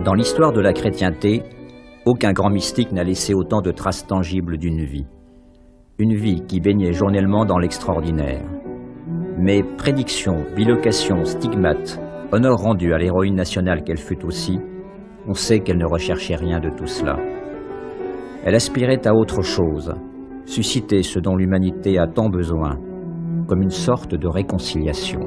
Dans l'histoire de la chrétienté, aucun grand mystique n'a laissé autant de traces tangibles d'une vie. Une vie qui baignait journellement dans l'extraordinaire. Mais prédictions, bilocations, stigmates, honneur rendu à l'héroïne nationale qu'elle fut aussi, on sait qu'elle ne recherchait rien de tout cela. Elle aspirait à autre chose, susciter ce dont l'humanité a tant besoin, comme une sorte de réconciliation.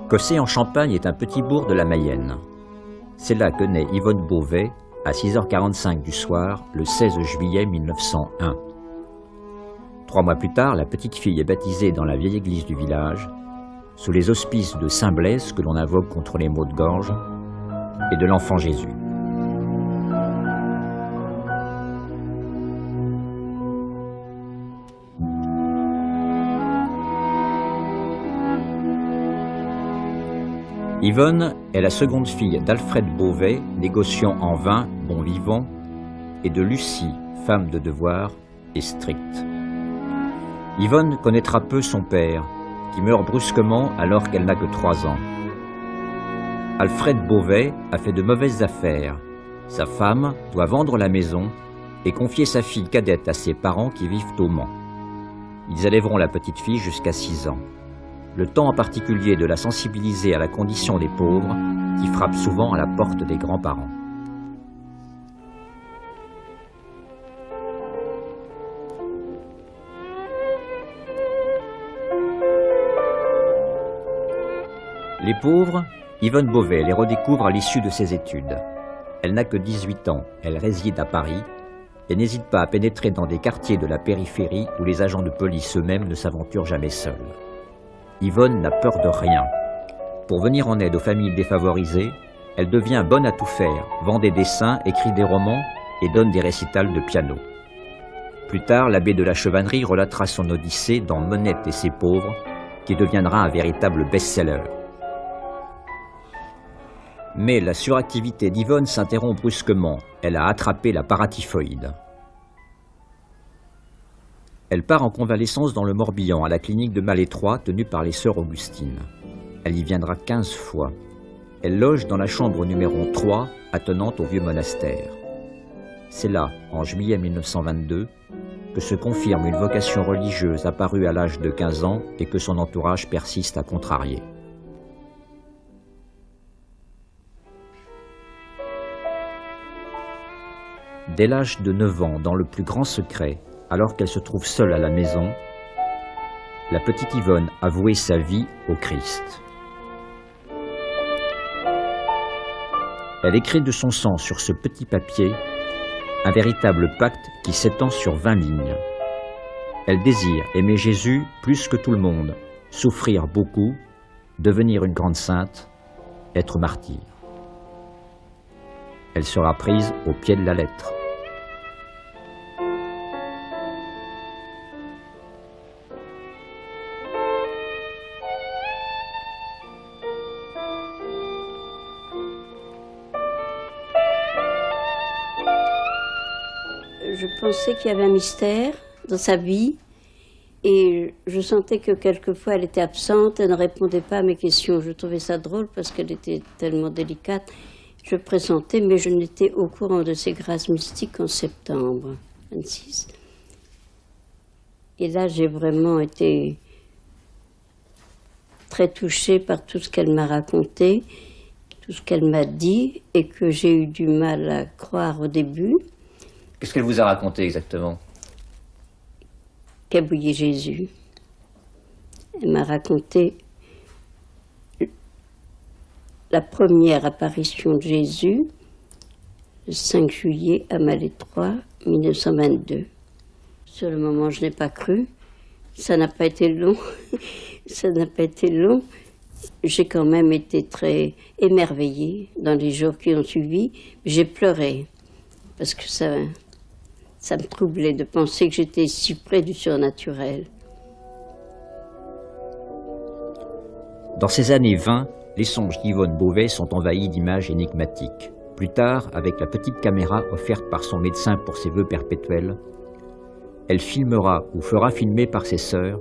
Cossé en Champagne est un petit bourg de la Mayenne. C'est là que naît Yvonne Beauvais, à 6h45 du soir, le 16 juillet 1901. 3 mois plus tard, la petite fille est baptisée dans la vieille église du village, sous les auspices de Saint Blaise, que l'on invoque contre les maux de gorge, et de l'enfant Jésus. Yvonne est la seconde fille d'Alfred Beauvais, négociant en vin, bon vivant, et de Lucie, femme de devoir et stricte. Yvonne connaîtra peu son père, qui meurt brusquement alors qu'elle n'a que 3 ans. Alfred Beauvais a fait de mauvaises affaires. Sa femme doit vendre la maison et confier sa fille cadette à ses parents qui vivent au Mans. Ils élèveront la petite fille jusqu'à 6 ans. Le temps en particulier de la sensibiliser à la condition des pauvres qui frappe souvent à la porte des grands-parents. Les pauvres, Yvonne Beauvais les redécouvre à l'issue de ses études. Elle n'a que 18 ans, elle réside à Paris et n'hésite pas à pénétrer dans des quartiers de la périphérie où les agents de police eux-mêmes ne s'aventurent jamais seuls. Yvonne n'a peur de rien. Pour venir en aide aux familles défavorisées, elle devient bonne à tout faire, vend des dessins, écrit des romans et donne des récitals de piano. Plus tard, l'abbé de la Chevannerie relatera son odyssée dans Monette et ses pauvres, qui deviendra un véritable best-seller. Mais la suractivité d'Yvonne s'interrompt brusquement. Elle a attrapé la paratyphoïde. Elle part en convalescence dans le Morbihan, à la clinique de Malétroit, tenue par les sœurs Augustines. Elle y viendra 15 fois. Elle loge dans la chambre numéro 3, attenante au vieux monastère. C'est là, en juillet 1922, que se confirme une vocation religieuse apparue à l'âge de 15 ans et que son entourage persiste à contrarier. Dès l'âge de 9 ans, dans le plus grand secret, alors qu'elle se trouve seule à la maison, la petite Yvonne a voué sa vie au Christ. Elle écrit de son sang sur ce petit papier un véritable pacte qui s'étend sur 20 lignes. Elle désire aimer Jésus plus que tout le monde, souffrir beaucoup, devenir une grande sainte, être martyre. Elle sera prise au pied de la lettre. Je pensais qu'il y avait un mystère dans sa vie et je sentais que quelquefois elle était absente, elle ne répondait pas à mes questions. Je trouvais ça drôle parce qu'elle était tellement délicate. Je pressentais, mais je n'étais au courant de ces grâces mystiques qu'en septembre 26. Et là, j'ai vraiment été très touchée par tout ce qu'elle m'a raconté, tout ce qu'elle m'a dit et que j'ai eu du mal à croire au début. Qu'est-ce qu'elle vous a raconté exactement? Qu'elle bouillait Jésus. Elle m'a raconté la première apparition de Jésus, le 5 juillet à Malétroit, 1922. Sur le moment, je n'ai pas cru. Ça n'a pas été long. Ça n'a pas été long. J'ai quand même été très émerveillée dans les jours qui ont suivi. J'ai pleuré parce que ça me troublait de penser que j'étais si près du surnaturel. Dans ces années 20, les songes d'Yvonne Beauvais sont envahis d'images énigmatiques. Plus tard, avec la petite caméra offerte par son médecin pour ses vœux perpétuels, elle filmera ou fera filmer par ses sœurs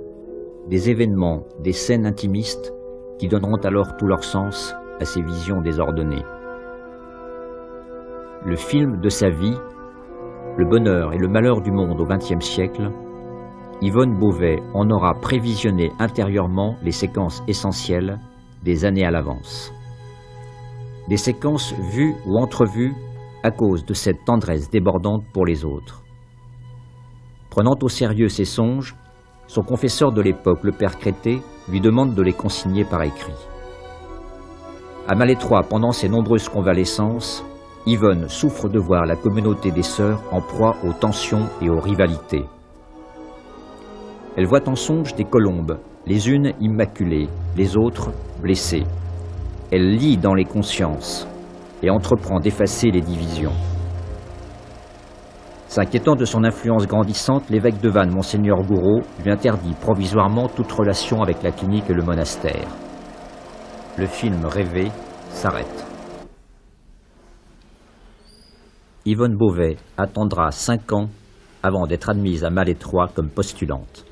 des événements, des scènes intimistes qui donneront alors tout leur sens à ces visions désordonnées. Le film de sa vie, le bonheur et le malheur du monde au XXe siècle, Yvonne Beauvais en aura prévisionné intérieurement les séquences essentielles des années à l'avance. Des séquences vues ou entrevues à cause de cette tendresse débordante pour les autres. Prenant au sérieux ses songes, son confesseur de l'époque, le père Crété, lui demande de les consigner par écrit. À Malétroit, pendant ses nombreuses convalescences, Yvonne souffre de voir la communauté des sœurs en proie aux tensions et aux rivalités. Elle voit en songe des colombes, les unes immaculées, les autres blessées. Elle lit dans les consciences et entreprend d'effacer les divisions. S'inquiétant de son influence grandissante, l'évêque de Vannes, Monseigneur Gouraud, lui interdit provisoirement toute relation avec la clinique et le monastère. Le film rêvé s'arrête. Yvonne Beauvais attendra 5 ans avant d'être admise à Malétroit comme postulante.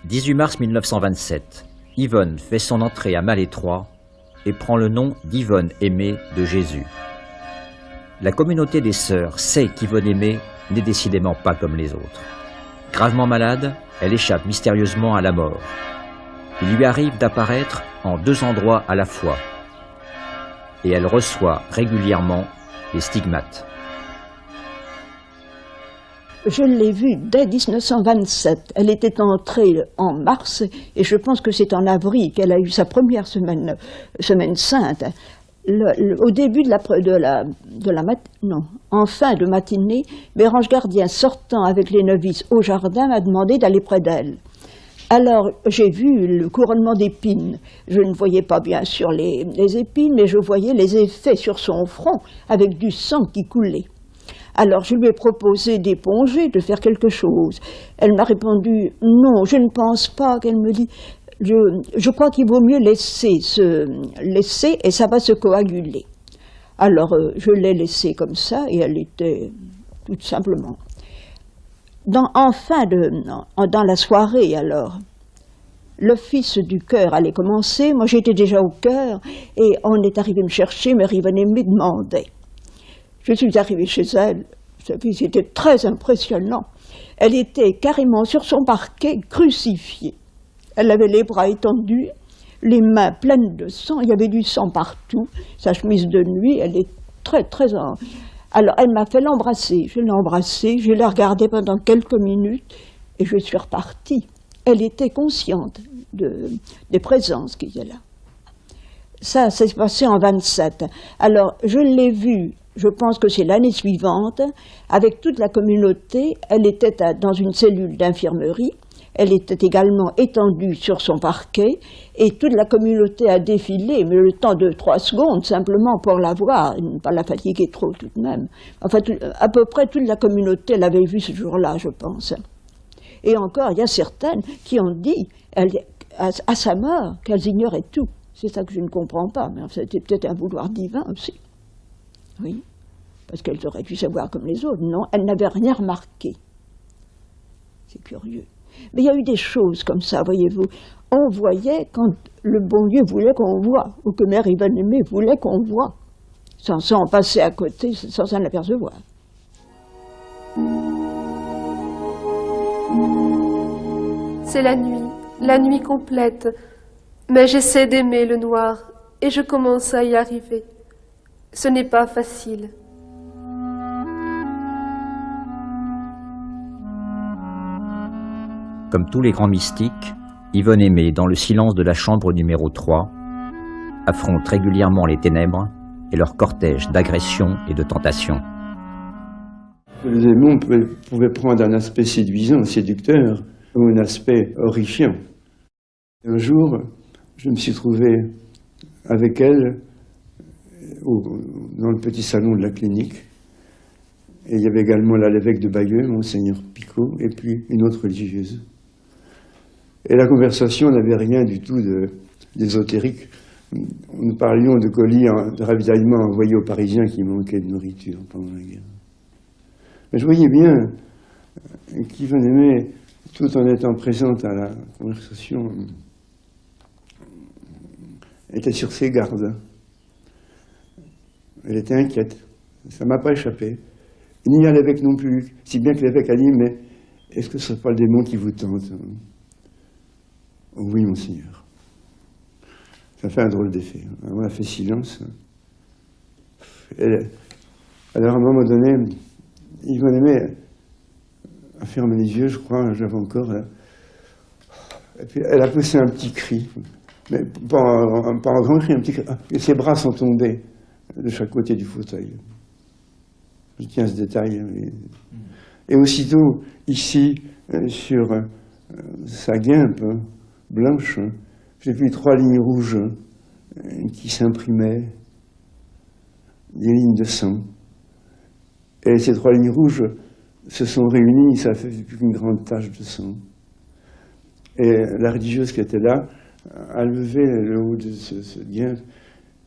18 mars 1927, Yvonne fait son entrée à Malétroit et prend le nom d'Yvonne Aimée de Jésus. La communauté des sœurs sait qu'Yvonne Aimée n'est décidément pas comme les autres. Gravement malade, elle échappe mystérieusement à la mort. Il lui arrive d'apparaître en 2 endroits à la fois. Et elle reçoit régulièrement des stigmates. Je l'ai vue dès 1927. Elle était entrée en mars et je pense que c'est en avril qu'elle a eu sa première semaine sainte. Au début en fin de matinée, Bérange Gardien, sortant avec les novices au jardin, m'a demandé d'aller près d'elle. Alors, j'ai vu le couronnement d'épines. Je ne voyais pas bien sûr les épines, mais je voyais les effets sur son front, avec du sang qui coulait. Alors, je lui ai proposé d'éponger, de faire quelque chose. Elle m'a répondu « Non, je ne pense pas », qu'elle me dit « Je crois qu'il vaut mieux laisser et ça va se coaguler ». Alors, je l'ai laissée comme ça, et elle était tout simplement... Dans la soirée, alors, l'office du chœur allait commencer. Moi, j'étais déjà au chœur et on est arrivé me chercher. Mère Yvonne Aimée demandait. Je suis arrivée chez elle. C'était très impressionnant. Elle était carrément sur son parquet, crucifiée. Elle avait les bras étendus, les mains pleines de sang. Il y avait du sang partout. Sa chemise de nuit, elle est très, très... Alors, elle m'a fait l'embrasser. Je l'ai embrassée, je l'ai regardée pendant quelques minutes et je suis repartie. Elle était consciente des présences qui étaient là. Ça s'est passé en 27. Alors, je l'ai vue, je pense que c'est l'année suivante, avec toute la communauté. Elle était dans une cellule d'infirmerie. Elle était également étendue sur son parquet et toute la communauté a défilé, mais le temps de 3 secondes simplement pour la voir, ne pas la fatiguer trop tout de même. Enfin, à peu près toute la communauté l'avait vue ce jour-là, je pense. Et encore, il y a certaines qui ont dit, à sa mort, qu'elles ignoraient tout. C'est ça que je ne comprends pas, mais c'était peut-être un vouloir divin aussi. Oui, parce qu'elles auraient dû savoir comme les autres. Non, elles n'avaient rien remarqué. C'est curieux. Mais il y a eu des choses comme ça, voyez-vous. On voyait quand le bon Dieu voulait qu'on voit, ou que Mère Yvonne Aimée voulait qu'on voit, sans passer à côté, sans s'en apercevoir. C'est la nuit complète, mais j'essaie d'aimer le noir, et je commence à y arriver. Ce n'est pas facile. Comme tous les grands mystiques, Yvonne Aimée, dans le silence de la chambre numéro 3, affronte régulièrement les ténèbres et leur cortège d'agressions et de tentations. Le démon pouvait prendre un aspect séduisant, séducteur, ou un aspect horrifiant. Un jour, je me suis trouvé avec elle dans le petit salon de la clinique. Et il y avait également là l'évêque de Bayeux, Monseigneur Picot, et puis une autre religieuse. Et la conversation n'avait rien du tout d'ésotérique. Nous parlions de colis de ravitaillement envoyés aux Parisiens qui manquaient de nourriture pendant la guerre. Mais je voyais bien qu'Yvonne Aimée, tout en étant présente à la conversation, était sur ses gardes. Elle était inquiète. Ça ne m'a pas échappé. Ni à l'évêque non plus, si bien que l'évêque a dit, mais est-ce que ce n'est pas le démon qui vous tente? Oui, monseigneur. Ça fait un drôle d'effet. On a fait silence. Alors, à un moment donné, Yvonne Aimée a fermé les yeux, je crois, j'avais encore. Et puis, elle a poussé un petit cri. Mais pas un grand cri, un petit cri. Et ses bras sont tombés de chaque côté du fauteuil. Je tiens à ce détail. Et aussitôt, ici, sur sa guimpe blanche, j'ai vu 3 lignes rouges qui s'imprimaient, des lignes de sang. Et ces 3 lignes rouges se sont réunies, ça fait plus qu'une grande tache de sang. Et la religieuse qui était là a levé le haut de ce guimpe,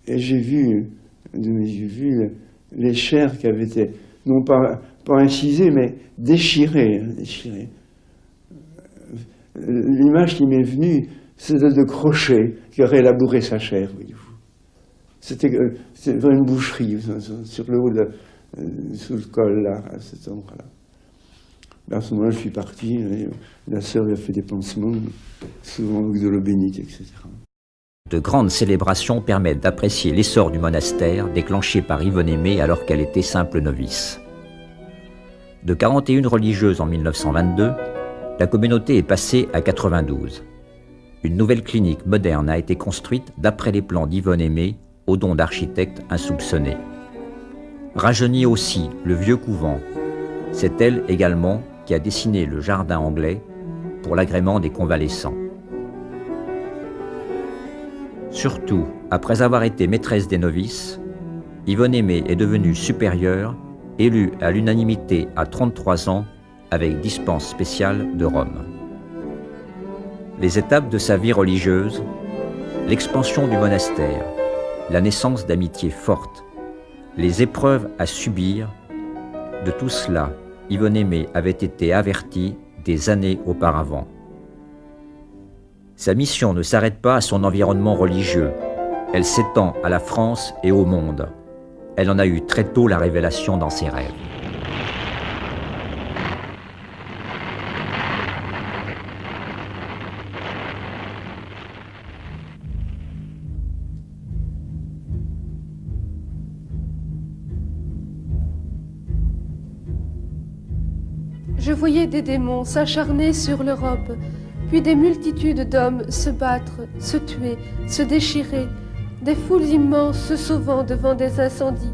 et j'ai vu, de mes yeux, les chairs qui avaient été, non pas incisées, mais déchirées. L'image qui m'est venue, c'est de crochets qui auraient labouré sa chair, voyez-vous. C'était une boucherie, sur le haut, sous le col, là, à cet endroit-là. À ce moment-là, je suis parti, et la sœur lui a fait des pansements, souvent avec de l'eau bénite, etc. De grandes célébrations permettent d'apprécier l'essor du monastère déclenché par Yvonne Aimée alors qu'elle était simple novice. De 41 religieuses en 1922, la communauté est passée à 92. Une nouvelle clinique moderne a été construite d'après les plans d'Yvonne Aimée, au don d'architectes insoupçonnés. Rajeunit aussi le vieux couvent. C'est elle également qui a dessiné le jardin anglais pour l'agrément des convalescents. Surtout, après avoir été maîtresse des novices, Yvonne Aimée est devenue supérieure, élue à l'unanimité à 33 ans avec dispense spéciale de Rome. Les étapes de sa vie religieuse, l'expansion du monastère, la naissance d'amitiés fortes, les épreuves à subir, de tout cela, Yvonne Aimée avait été avertie des années auparavant. Sa mission ne s'arrête pas à son environnement religieux. Elle s'étend à la France et au monde. Elle en a eu très tôt la révélation dans ses rêves. Je voyais des démons s'acharner sur l'Europe, puis des multitudes d'hommes se battre, se tuer, se déchirer, des foules immenses se sauvant devant des incendies,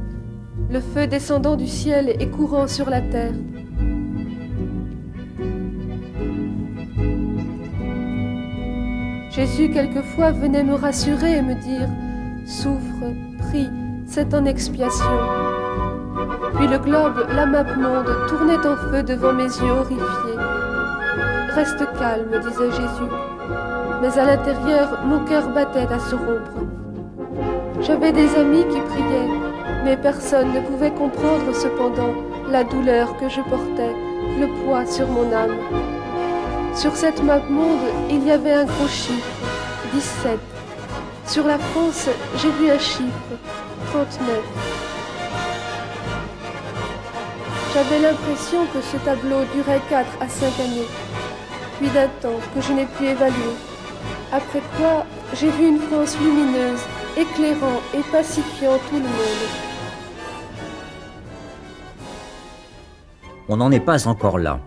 le feu descendant du ciel et courant sur la terre. Jésus quelquefois venait me rassurer et me dire « Souffre, prie, c'est en expiation ». Puis le globe, la map monde, tournait en feu devant mes yeux horrifiés. « Reste calme, disait Jésus. » Mais à l'intérieur, mon cœur battait à se rompre. J'avais des amis qui priaient, mais personne ne pouvait comprendre cependant la douleur que je portais, le poids sur mon âme. Sur cette map monde, il y avait un gros chiffre, 17. Sur la France, j'ai vu un chiffre, 39. J'avais l'impression que ce tableau durait 4 à 5 années, puis d'un temps que je n'ai pu évaluer. Après quoi, j'ai vu une France lumineuse, éclairant et pacifiant tout le monde. On n'en est pas encore là.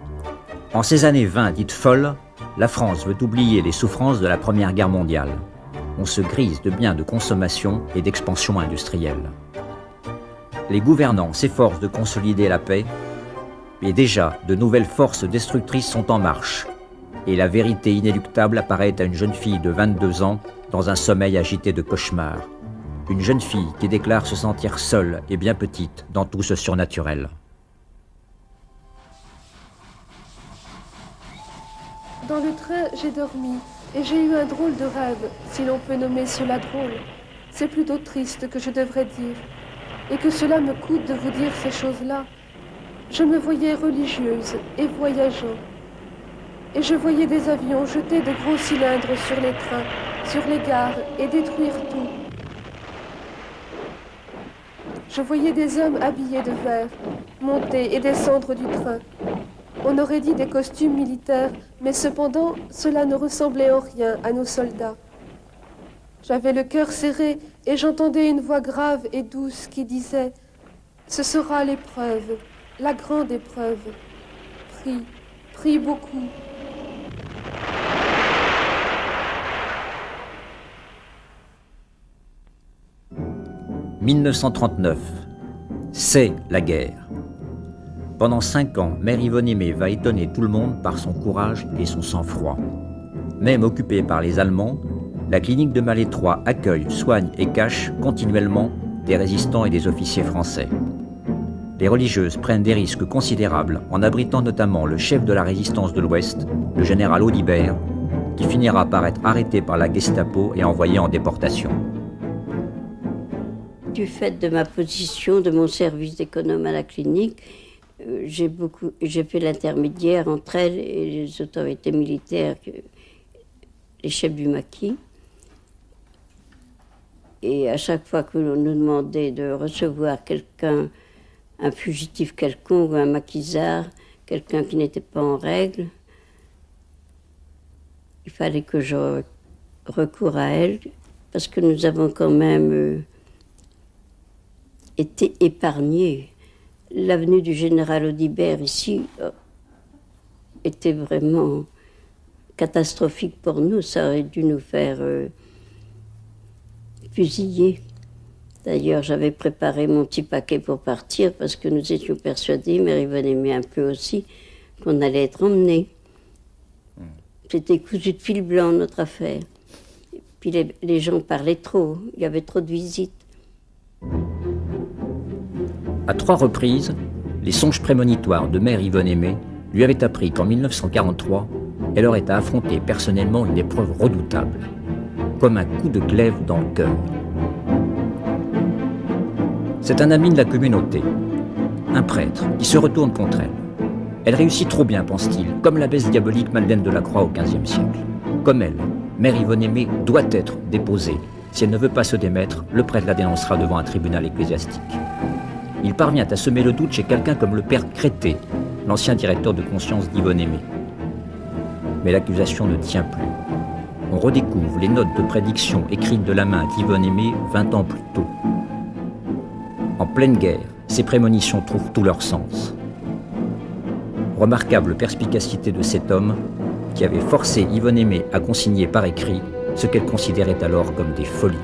En ces années 20 dites folles, la France veut oublier les souffrances de la Première Guerre mondiale. On se grise de biens de consommation et d'expansion industrielle. Les gouvernants s'efforcent de consolider la paix, et déjà de nouvelles forces destructrices sont en marche, et la vérité inéluctable apparaît à une jeune fille de 22 ans dans un sommeil agité de cauchemars. Une jeune fille qui déclare se sentir seule et bien petite dans tout ce surnaturel. Dans le train, j'ai dormi, et j'ai eu un drôle de rêve, si l'on peut nommer cela drôle. c'est plutôt triste que je devrais dire, et que cela me coûte de vous dire ces choses-là. Je me voyais religieuse et voyageant, et je voyais des avions jeter de gros cylindres sur les trains, sur les gares, et détruire tout. Je voyais des hommes habillés de vert, monter et descendre du train. On aurait dit des costumes militaires, mais cependant, cela ne ressemblait en rien à nos soldats. J'avais le cœur serré et j'entendais une voix grave et douce qui disait « Ce sera l'épreuve, la grande épreuve. Prie, prie beaucoup. » « 1939. C'est la guerre. Pendant 5 ans, Mère Yvonne Aimée va étonner tout le monde par son courage et son sang-froid. Même occupée par les Allemands, la clinique de Malétroit accueille, soigne et cache continuellement des résistants et des officiers français. Les religieuses prennent des risques considérables en abritant notamment le chef de la résistance de l'Ouest, le général Audibert, qui finira par être arrêté par la Gestapo et envoyé en déportation. Du fait de ma position, de mon service d'économe à la clinique, j'ai fait l'intermédiaire entre elle et les autorités militaires, les chefs du maquis. Et à chaque fois que l'on nous demandait de recevoir quelqu'un, un fugitif quelconque ou un maquisard, quelqu'un qui n'était pas en règle, il fallait que je recours à elle, parce que nous avons quand même été épargnés. L'avenue du général Audibert ici était vraiment catastrophique pour nous. Ça aurait dû nous faire fusiller. D'ailleurs, j'avais préparé mon petit paquet pour partir parce que nous étions persuadés, Mère Yvonne Aimée un peu aussi, qu'on allait être emmenés. C'était cousu de fil blanc, notre affaire. Et puis les gens parlaient trop, il y avait trop de visites. À 3 reprises, les songes prémonitoires de Mère Yvonne Aimée lui avaient appris qu'en 1943, elle aurait à affronter personnellement une épreuve redoutable, comme un coup de glaive dans le cœur. C'est un ami de la communauté, un prêtre, qui se retourne contre elle. Elle réussit trop bien, pense-t-il, comme l'abbesse diabolique Madeleine de la Croix au XVe siècle. Comme elle, Mère Yvonne Aimée doit être déposée. Si elle ne veut pas se démettre, le prêtre la dénoncera devant un tribunal ecclésiastique. Il parvient à semer le doute chez quelqu'un comme le père Crété, l'ancien directeur de conscience d'Yvonne Aimée. Mais l'accusation ne tient plus. On redécouvre les notes de prédiction écrites de la main d'Yvonne Aimée 20 ans plus tôt. En pleine guerre, ces prémonitions trouvent tout leur sens. Remarquable perspicacité de cet homme qui avait forcé Yvonne Aimée à consigner par écrit ce qu'elle considérait alors comme des folies.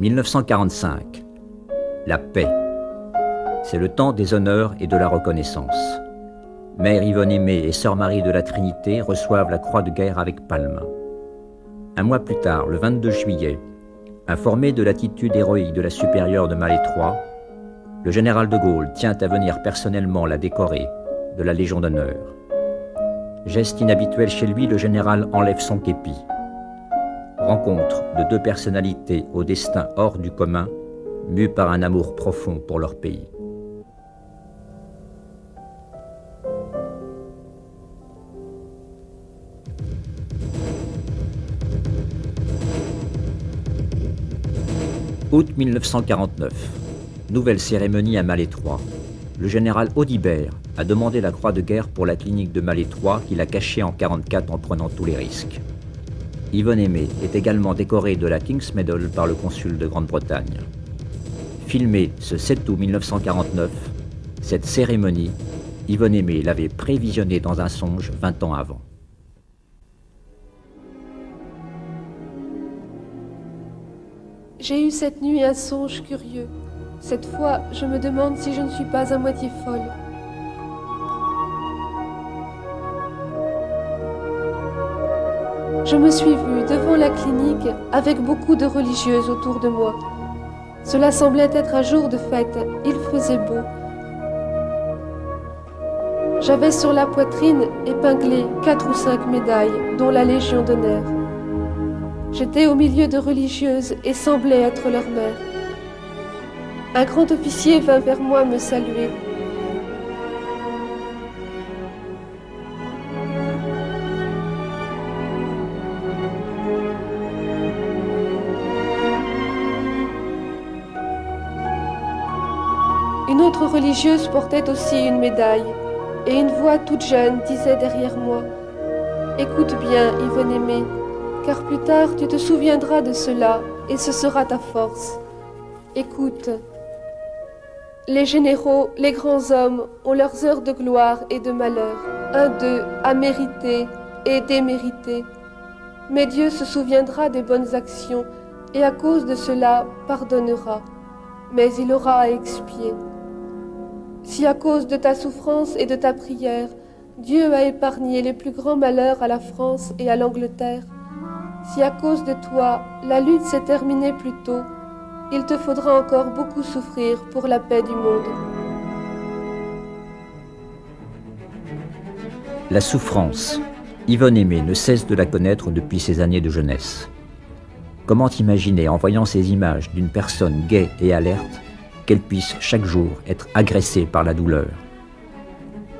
« 1945. La paix. C'est le temps des honneurs et de la reconnaissance. Mère Yvonne Aimée et Sœur Marie de la Trinité reçoivent la croix de guerre avec palme. Un mois plus tard, le 22 juillet, informé de l'attitude héroïque de la supérieure de Malétroit, le général de Gaulle tient à venir personnellement la décorer de la Légion d'honneur. Geste inhabituel chez lui, le général enlève son képi. Rencontre de 2 personnalités au destin hors du commun, mues par un amour profond pour leur pays. Août 1949. Nouvelle cérémonie à Malétroit. Le général Audibert a demandé la croix de guerre pour la clinique de Malétroit qu'il a cachée en 1944 en prenant tous les risques. Yvonne Aimée est également décorée de la King's Medal par le consul de Grande-Bretagne. Filmée ce 7 août 1949, cette cérémonie, Yvonne Aimée l'avait prévisionnée dans un songe 20 ans avant. J'ai eu cette nuit un songe curieux. Cette fois, je me demande si je ne suis pas à moitié folle. Je me suis vue devant la clinique avec beaucoup de religieuses autour de moi. Cela semblait être un jour de fête, il faisait beau. J'avais sur la poitrine épinglé 4 ou 5 médailles, dont la Légion d'honneur. J'étais au milieu de religieuses et semblais être leur mère. Un grand officier vint vers moi me saluer. Une autre religieuse portait aussi une médaille, et une voix toute jeune disait derrière moi « Écoute bien, Yvonne aimée, car plus tard tu te souviendras de cela, et ce sera ta force. Écoute, les généraux, les grands hommes ont leurs heures de gloire et de malheur. Un d'eux a mérité et démérité. Mais Dieu se souviendra des bonnes actions, et à cause de cela pardonnera. Mais il aura à expier. Si à cause de ta souffrance et de ta prière, Dieu a épargné les plus grands malheurs à la France et à l'Angleterre, si à cause de toi, la lutte s'est terminée plus tôt, il te faudra encore beaucoup souffrir pour la paix du monde. » La souffrance, Yvonne Aimée ne cesse de la connaître depuis ses années de jeunesse. Comment imaginer, en voyant ces images d'une personne gaie et alerte, qu'elle puisse chaque jour être agressée par la douleur?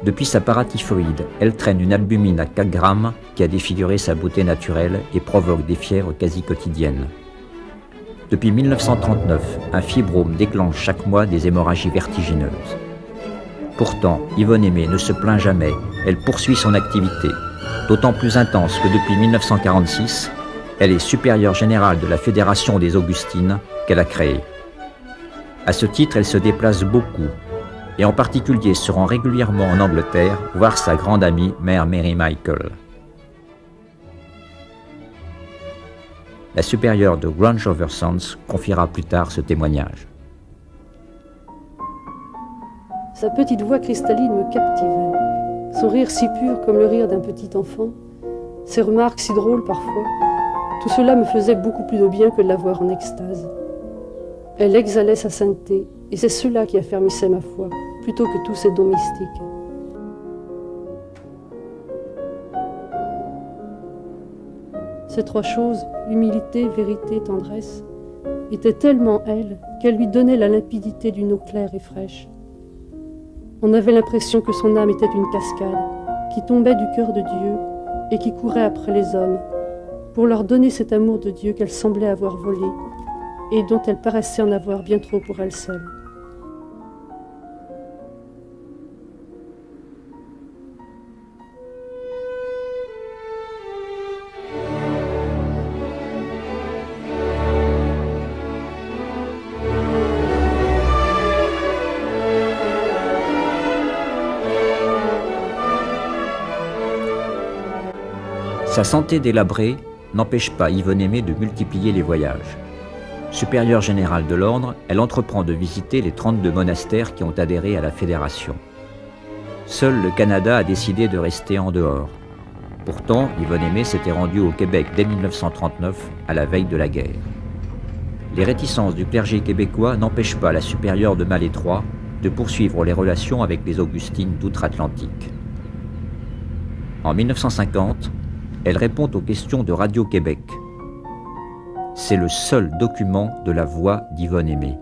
Depuis sa paratyphoïde, elle traîne une albumine à 4 grammes qui a défiguré sa beauté naturelle et provoque des fièvres quasi quotidiennes. Depuis 1939, un fibrome déclenche chaque mois des hémorragies vertigineuses. Pourtant, Yvonne Aimée ne se plaint jamais, elle poursuit son activité, d'autant plus intense que depuis 1946, elle est supérieure générale de la Fédération des Augustines qu'elle a créée. À ce titre, elle se déplace beaucoup, et en particulier se rend régulièrement en Angleterre voir sa grande amie, Mère Mary Michael. La supérieure de Grange-over-Sands confiera plus tard ce témoignage. Sa petite voix cristalline me captivait, son rire si pur comme le rire d'un petit enfant, ses remarques si drôles parfois, tout cela me faisait beaucoup plus de bien que de la voir en extase. Elle exhalait sa sainteté, et c'est cela qui affermissait ma foi, plutôt que tous ces dons mystiques. Ces 3 choses, humilité, vérité, tendresse, étaient tellement elle qu'elle lui donnait la limpidité d'une eau claire et fraîche. On avait l'impression que son âme était une cascade qui tombait du cœur de Dieu et qui courait après les hommes pour leur donner cet amour de Dieu qu'elle semblait avoir volé et dont elle paraissait en avoir bien trop pour elle seule. Sa santé délabrée n'empêche pas Yvonne Aimée de multiplier les voyages. Supérieure générale de l'ordre, elle entreprend de visiter les 32 monastères qui ont adhéré à la Fédération. Seul le Canada a décidé de rester en dehors. Pourtant, Yvonne Aimée s'était rendue au Québec dès 1939, à la veille de la guerre. Les réticences du clergé québécois n'empêchent pas la supérieure de Malétroit de poursuivre les relations avec les Augustines d'outre-Atlantique. En 1950, elle répond aux questions de Radio-Québec. C'est le seul document de la voix d'Yvonne Aimée.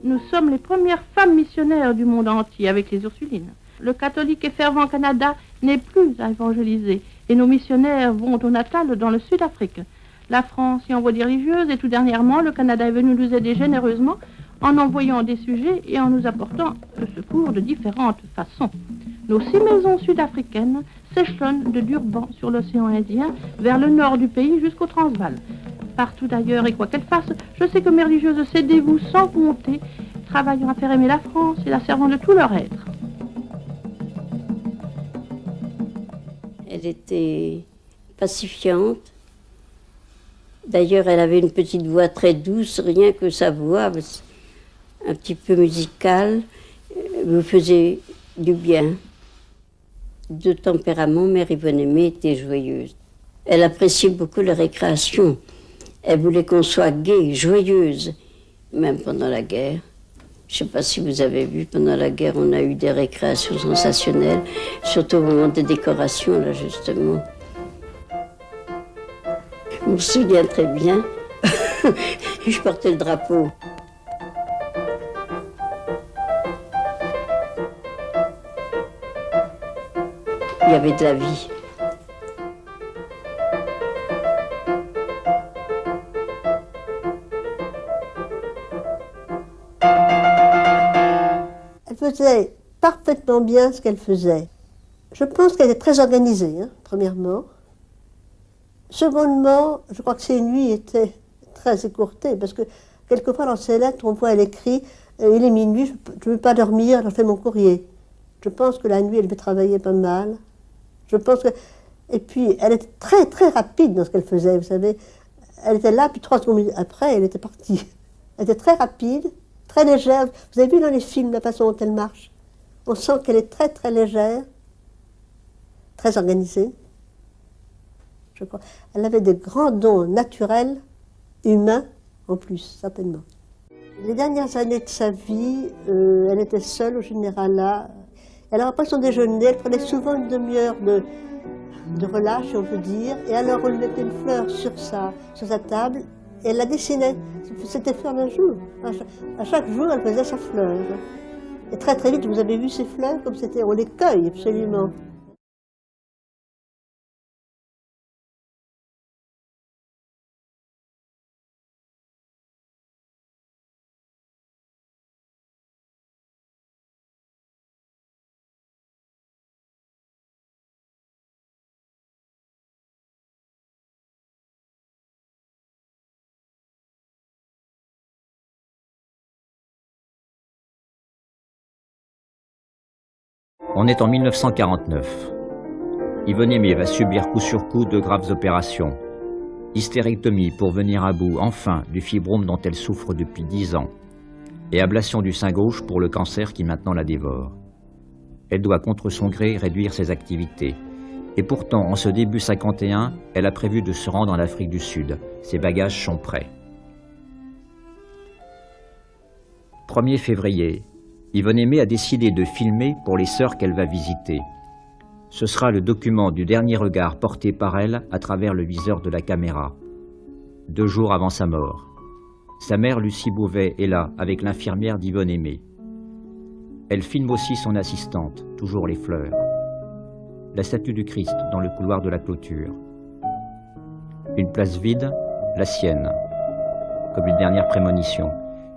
Nous sommes les premières femmes missionnaires du monde entier avec les Ursulines. Le catholique et fervent Canada n'est plus à évangéliser et nos missionnaires vont au Natal dans le Sud-Afrique. La France y envoie des religieuses et tout dernièrement, le Canada est venu nous aider généreusement en envoyant des sujets et en nous apportant le secours de différentes façons. Nos 6 maisons sud-africaines s'échelonnent de Durban sur l'océan Indien vers le nord du pays jusqu'au Transvaal. Partout d'ailleurs et quoi qu'elles fassent, je sais que mes religieuses se dévouent sans compter, travaillant à faire aimer la France et la servant de tout leur être. Elle était pacifiante. D'ailleurs, elle avait une petite voix très douce, rien que sa voix, un petit peu musicale, me faisait du bien. De tempérament, Mère Yvonne Aimée était joyeuse. Elle appréciait beaucoup les récréations. Elle voulait qu'on soit gai, joyeuse, même pendant la guerre. Je ne sais pas si vous avez vu, pendant la guerre, on a eu des récréations sensationnelles, surtout au moment des décorations, là, justement. Je me souviens très bien, je portais le drapeau. Il y avait de la vie. Elle faisait parfaitement bien ce qu'elle faisait. Je pense qu'elle est très organisée, hein, premièrement. Secondement, je crois que ses nuits étaient très écourtées, parce que quelquefois dans ses lettres, on voit, elle écrit « Il est minuit, je ne veux pas dormir, je fais mon courrier ». Je pense que la nuit, elle devait travailler pas mal. Je pense que... Et puis, elle était très, très rapide dans ce qu'elle faisait, vous savez. Elle était là, puis 3 secondes après, elle était partie. Elle était très rapide, très légère. Vous avez vu dans les films la façon dont elle marche? On sent qu'elle est très, très légère, très organisée. Je crois. Elle avait des grands dons naturels, humains, en plus, certainement. Les dernières années de sa vie, elle était seule au Généralat. Alors après son déjeuner, elle prenait souvent une demi-heure de relâche, on peut dire, et alors on lui mettait une fleur sur sa table, et elle la dessinait. C'était fleur d'un jour. À chaque jour, elle faisait sa fleur. Et très très vite, vous avez vu ces fleurs, comme c'était, on les cueille absolument. On est en 1949. Yvonne Aimée va subir coup sur coup 2 graves opérations. Hystérectomie pour venir à bout, enfin, du fibrome dont elle souffre depuis 10 ans. Et ablation du sein gauche pour le cancer qui maintenant la dévore. Elle doit, contre son gré, réduire ses activités. Et pourtant, en ce début 51, elle a prévu de se rendre en Afrique du Sud. Ses bagages sont prêts. 1er février. Yvonne Aimée a décidé de filmer pour les sœurs qu'elle va visiter. Ce sera le document du dernier regard porté par elle à travers le viseur de la caméra. 2 jours avant sa mort. Sa mère, Lucie Beauvais, est là, avec l'infirmière d'Yvonne Aimée. Elle filme aussi son assistante, toujours les fleurs. La statue du Christ dans le couloir de la clôture. Une place vide, la sienne, comme une dernière prémonition.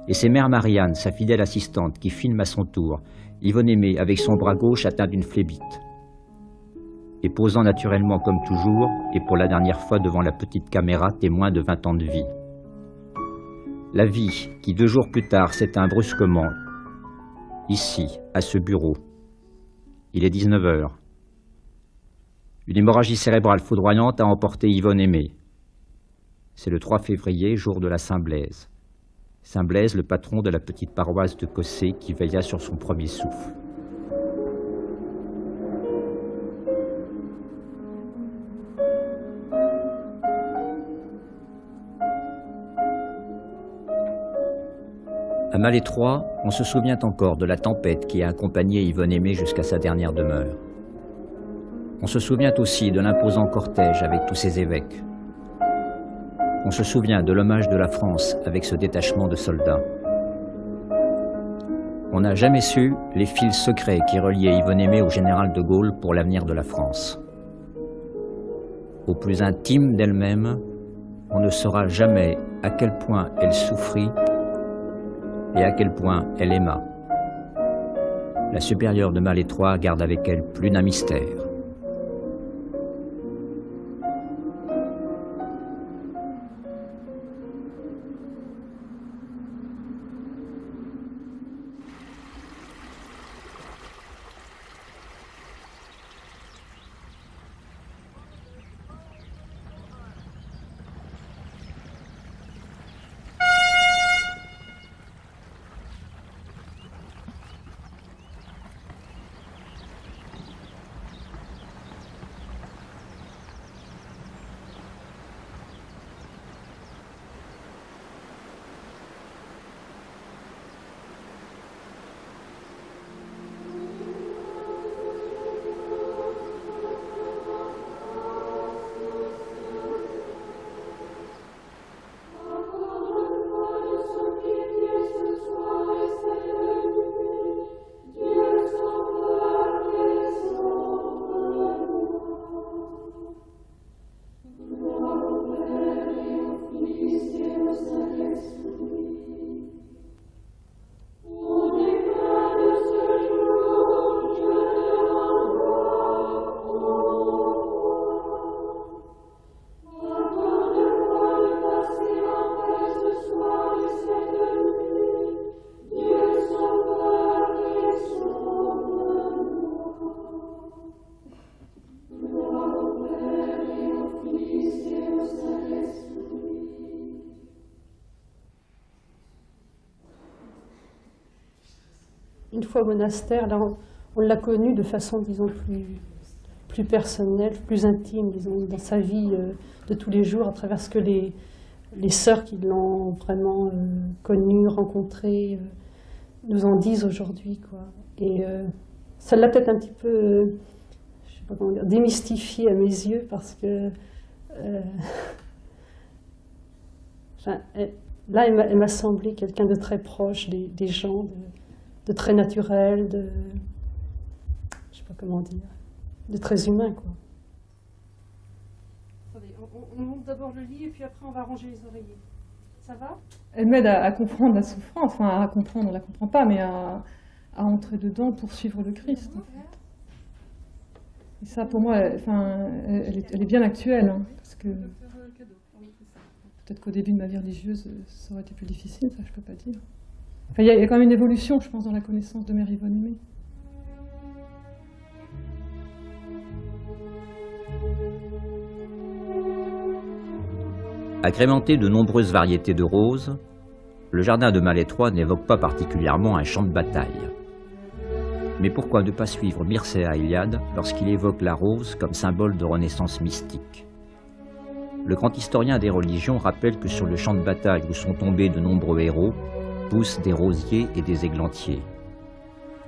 Et c'est Mère Marianne, sa fidèle assistante, qui filme à son tour, Yvonne Aimée avec son bras gauche atteint d'une phlébite. Et posant naturellement comme toujours, et pour la dernière fois devant la petite caméra témoin de 20 ans de vie. La vie qui 2 jours plus tard s'éteint brusquement, ici, à ce bureau. Il est 19 h. Une hémorragie cérébrale foudroyante a emporté Yvonne Aimée. C'est le 3 février, jour de la Saint-Blaise. Saint-Blaise, le patron de la petite paroisse de Cossé qui veilla sur son premier souffle. À Malétroit, on se souvient encore de la tempête qui a accompagné Yvonne Aimée jusqu'à sa dernière demeure. On se souvient aussi de l'imposant cortège avec tous ses évêques. On se souvient de l'hommage de la France avec ce détachement de soldats. On n'a jamais su les fils secrets qui reliaient Yvonne Aimée au général de Gaulle pour l'avenir de la France. Au plus intime d'elle-même, on ne saura jamais à quel point elle souffrit et à quel point elle aima. La supérieure de Malétroit garde avec elle plus d'un mystère. Une fois au monastère, là, on l'a connu de façon, disons, plus personnelle, plus intime, disons, dans sa vie de tous les jours, à travers ce que les sœurs qui l'ont vraiment connu, rencontré, nous en disent aujourd'hui, quoi. Et ça l'a peut-être un petit peu, je sais pas comment dire, démystifié à mes yeux, parce que là, elle m'a semblé quelqu'un de très proche des gens, de très naturel, je sais pas comment dire, de très humain, quoi. Attendez, on monte d'abord le lit et puis après on va ranger les oreillers. Ça va? Elle m'aide à comprendre la souffrance, enfin à comprendre, on la comprend pas, mais à entrer dedans pour suivre le Christ, en fait. Et ça, pour moi, elle est bien actuelle, hein, parce que peut-être qu'au début de ma vie religieuse, ça aurait été plus difficile, ça je peux pas dire. Enfin, il y a quand même une évolution, je pense, dans la connaissance de Mère Yvonne Aimée. Agrémenté de nombreuses variétés de roses, le jardin de Malétroit n'évoque pas particulièrement un champ de bataille. Mais pourquoi ne pas suivre Mircea Eliade lorsqu'il évoque la rose comme symbole de renaissance mystique? Le grand historien des religions rappelle que sur le champ de bataille où sont tombés de nombreux héros, poussent des rosiers et des églantiers,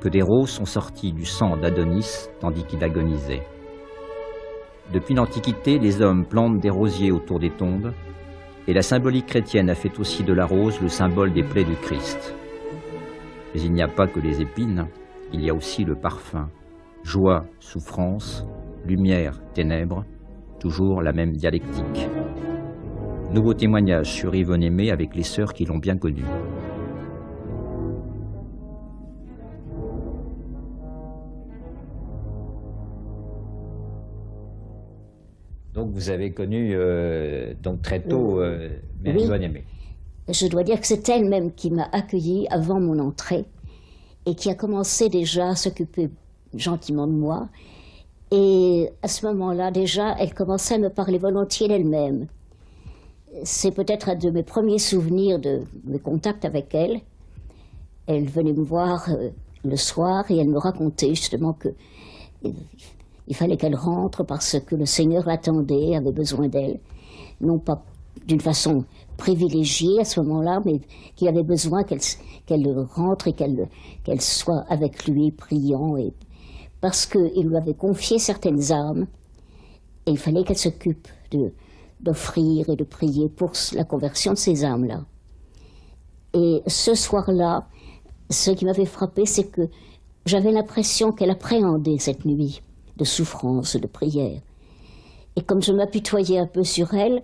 que des roses sont sorties du sang d'Adonis tandis qu'il agonisait. Depuis l'Antiquité, les hommes plantent des rosiers autour des tombes, et la symbolique chrétienne a fait aussi de la rose le symbole des plaies du Christ. Mais il n'y a pas que les épines, il y a aussi le parfum. Joie, souffrance, lumière, ténèbres, toujours la même dialectique. Nouveau témoignage sur Yvonne Aimée avec les sœurs qui l'ont bien connue. Donc vous avez connu donc très tôt Mère Yvonne Aimée. Je dois dire que c'est elle-même qui m'a accueillie avant mon entrée et qui a commencé déjà à s'occuper gentiment de moi. Et à ce moment-là, déjà, elle commençait à me parler volontiers d'elle-même. C'est peut-être un de mes premiers souvenirs de mes contacts avec elle. Elle venait me voir le soir et elle me racontait justement que il fallait qu'elle rentre parce que le Seigneur l'attendait, avait besoin d'elle. Non pas d'une façon privilégiée à ce moment-là, mais qu'il avait besoin qu'elle rentre et qu'elle soit avec lui, priant, et parce qu'il lui avait confié certaines âmes, et il fallait qu'elle s'occupe d'offrir et de prier pour la conversion de ces âmes-là. Et ce soir-là, ce qui m'avait frappé, c'est que j'avais l'impression qu'elle appréhendait cette nuit de souffrance, de prière. Et comme je m'apitoyais un peu sur elle,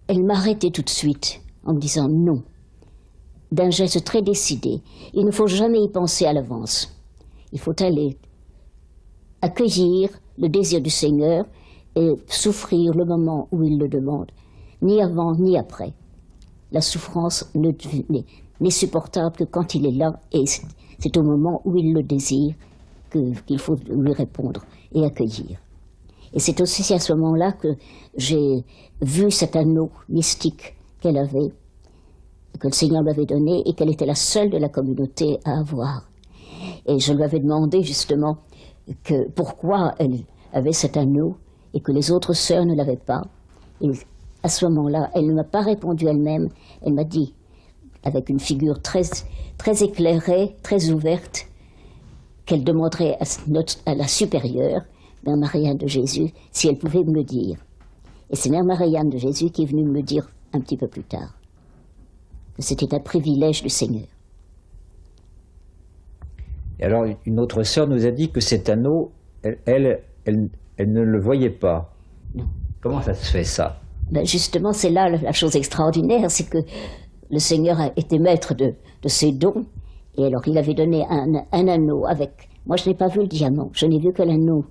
elle m'arrêtait tout de suite en me disant non, d'un geste très décidé. Il ne faut jamais y penser à l'avance. Il faut aller accueillir le désir du Seigneur et souffrir le moment où il le demande, ni avant ni après. La souffrance n'est supportable que quand il est là, et c'est au moment où il le désire qu'il faut lui répondre et accueillir. Et c'est aussi à ce moment-là que j'ai vu cet anneau mystique qu'elle avait, que le Seigneur lui avait donné, et qu'elle était la seule de la communauté à avoir. Et je lui avais demandé justement pourquoi elle avait cet anneau et que les autres sœurs ne l'avaient pas. Et à ce moment-là, elle ne m'a pas répondu elle-même. Elle m'a dit, avec une figure très, très éclairée, très ouverte, qu'elle demanderait à la supérieure, Mère Marie-Anne de Jésus, si elle pouvait me le dire. Et c'est Mère Marie-Anne de Jésus qui est venue me le dire un petit peu plus tard, que c'était un privilège du Seigneur. Et alors, une autre sœur nous a dit que cet anneau, elle ne le voyait pas. Non. Comment ça se fait, ça? Ben justement, c'est là la chose extraordinaire, c'est que le Seigneur a été maître de ses dons, et alors il avait donné un anneau avec... Moi, je n'ai pas vu le diamant, je n'ai vu que l'anneau,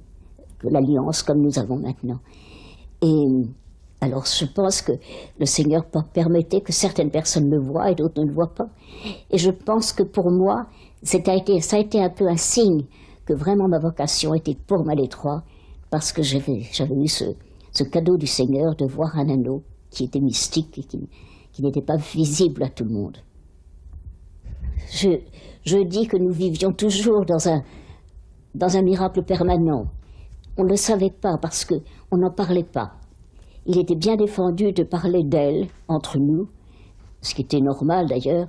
que l'alliance comme nous avons maintenant. Et alors, je pense que le Seigneur permettait que certaines personnes le voient et d'autres ne le voient pas. Et je pense que pour moi, ça a été un peu un signe que vraiment ma vocation était pour Malétroit, parce que j'avais eu ce cadeau du Seigneur de voir un anneau qui était mystique et qui n'était pas visible à tout le monde. je dis que nous vivions toujours dans un miracle permanent. On ne le savait pas parce qu'on n'en parlait pas. Il était bien défendu de parler d'elle entre nous, ce qui était normal d'ailleurs.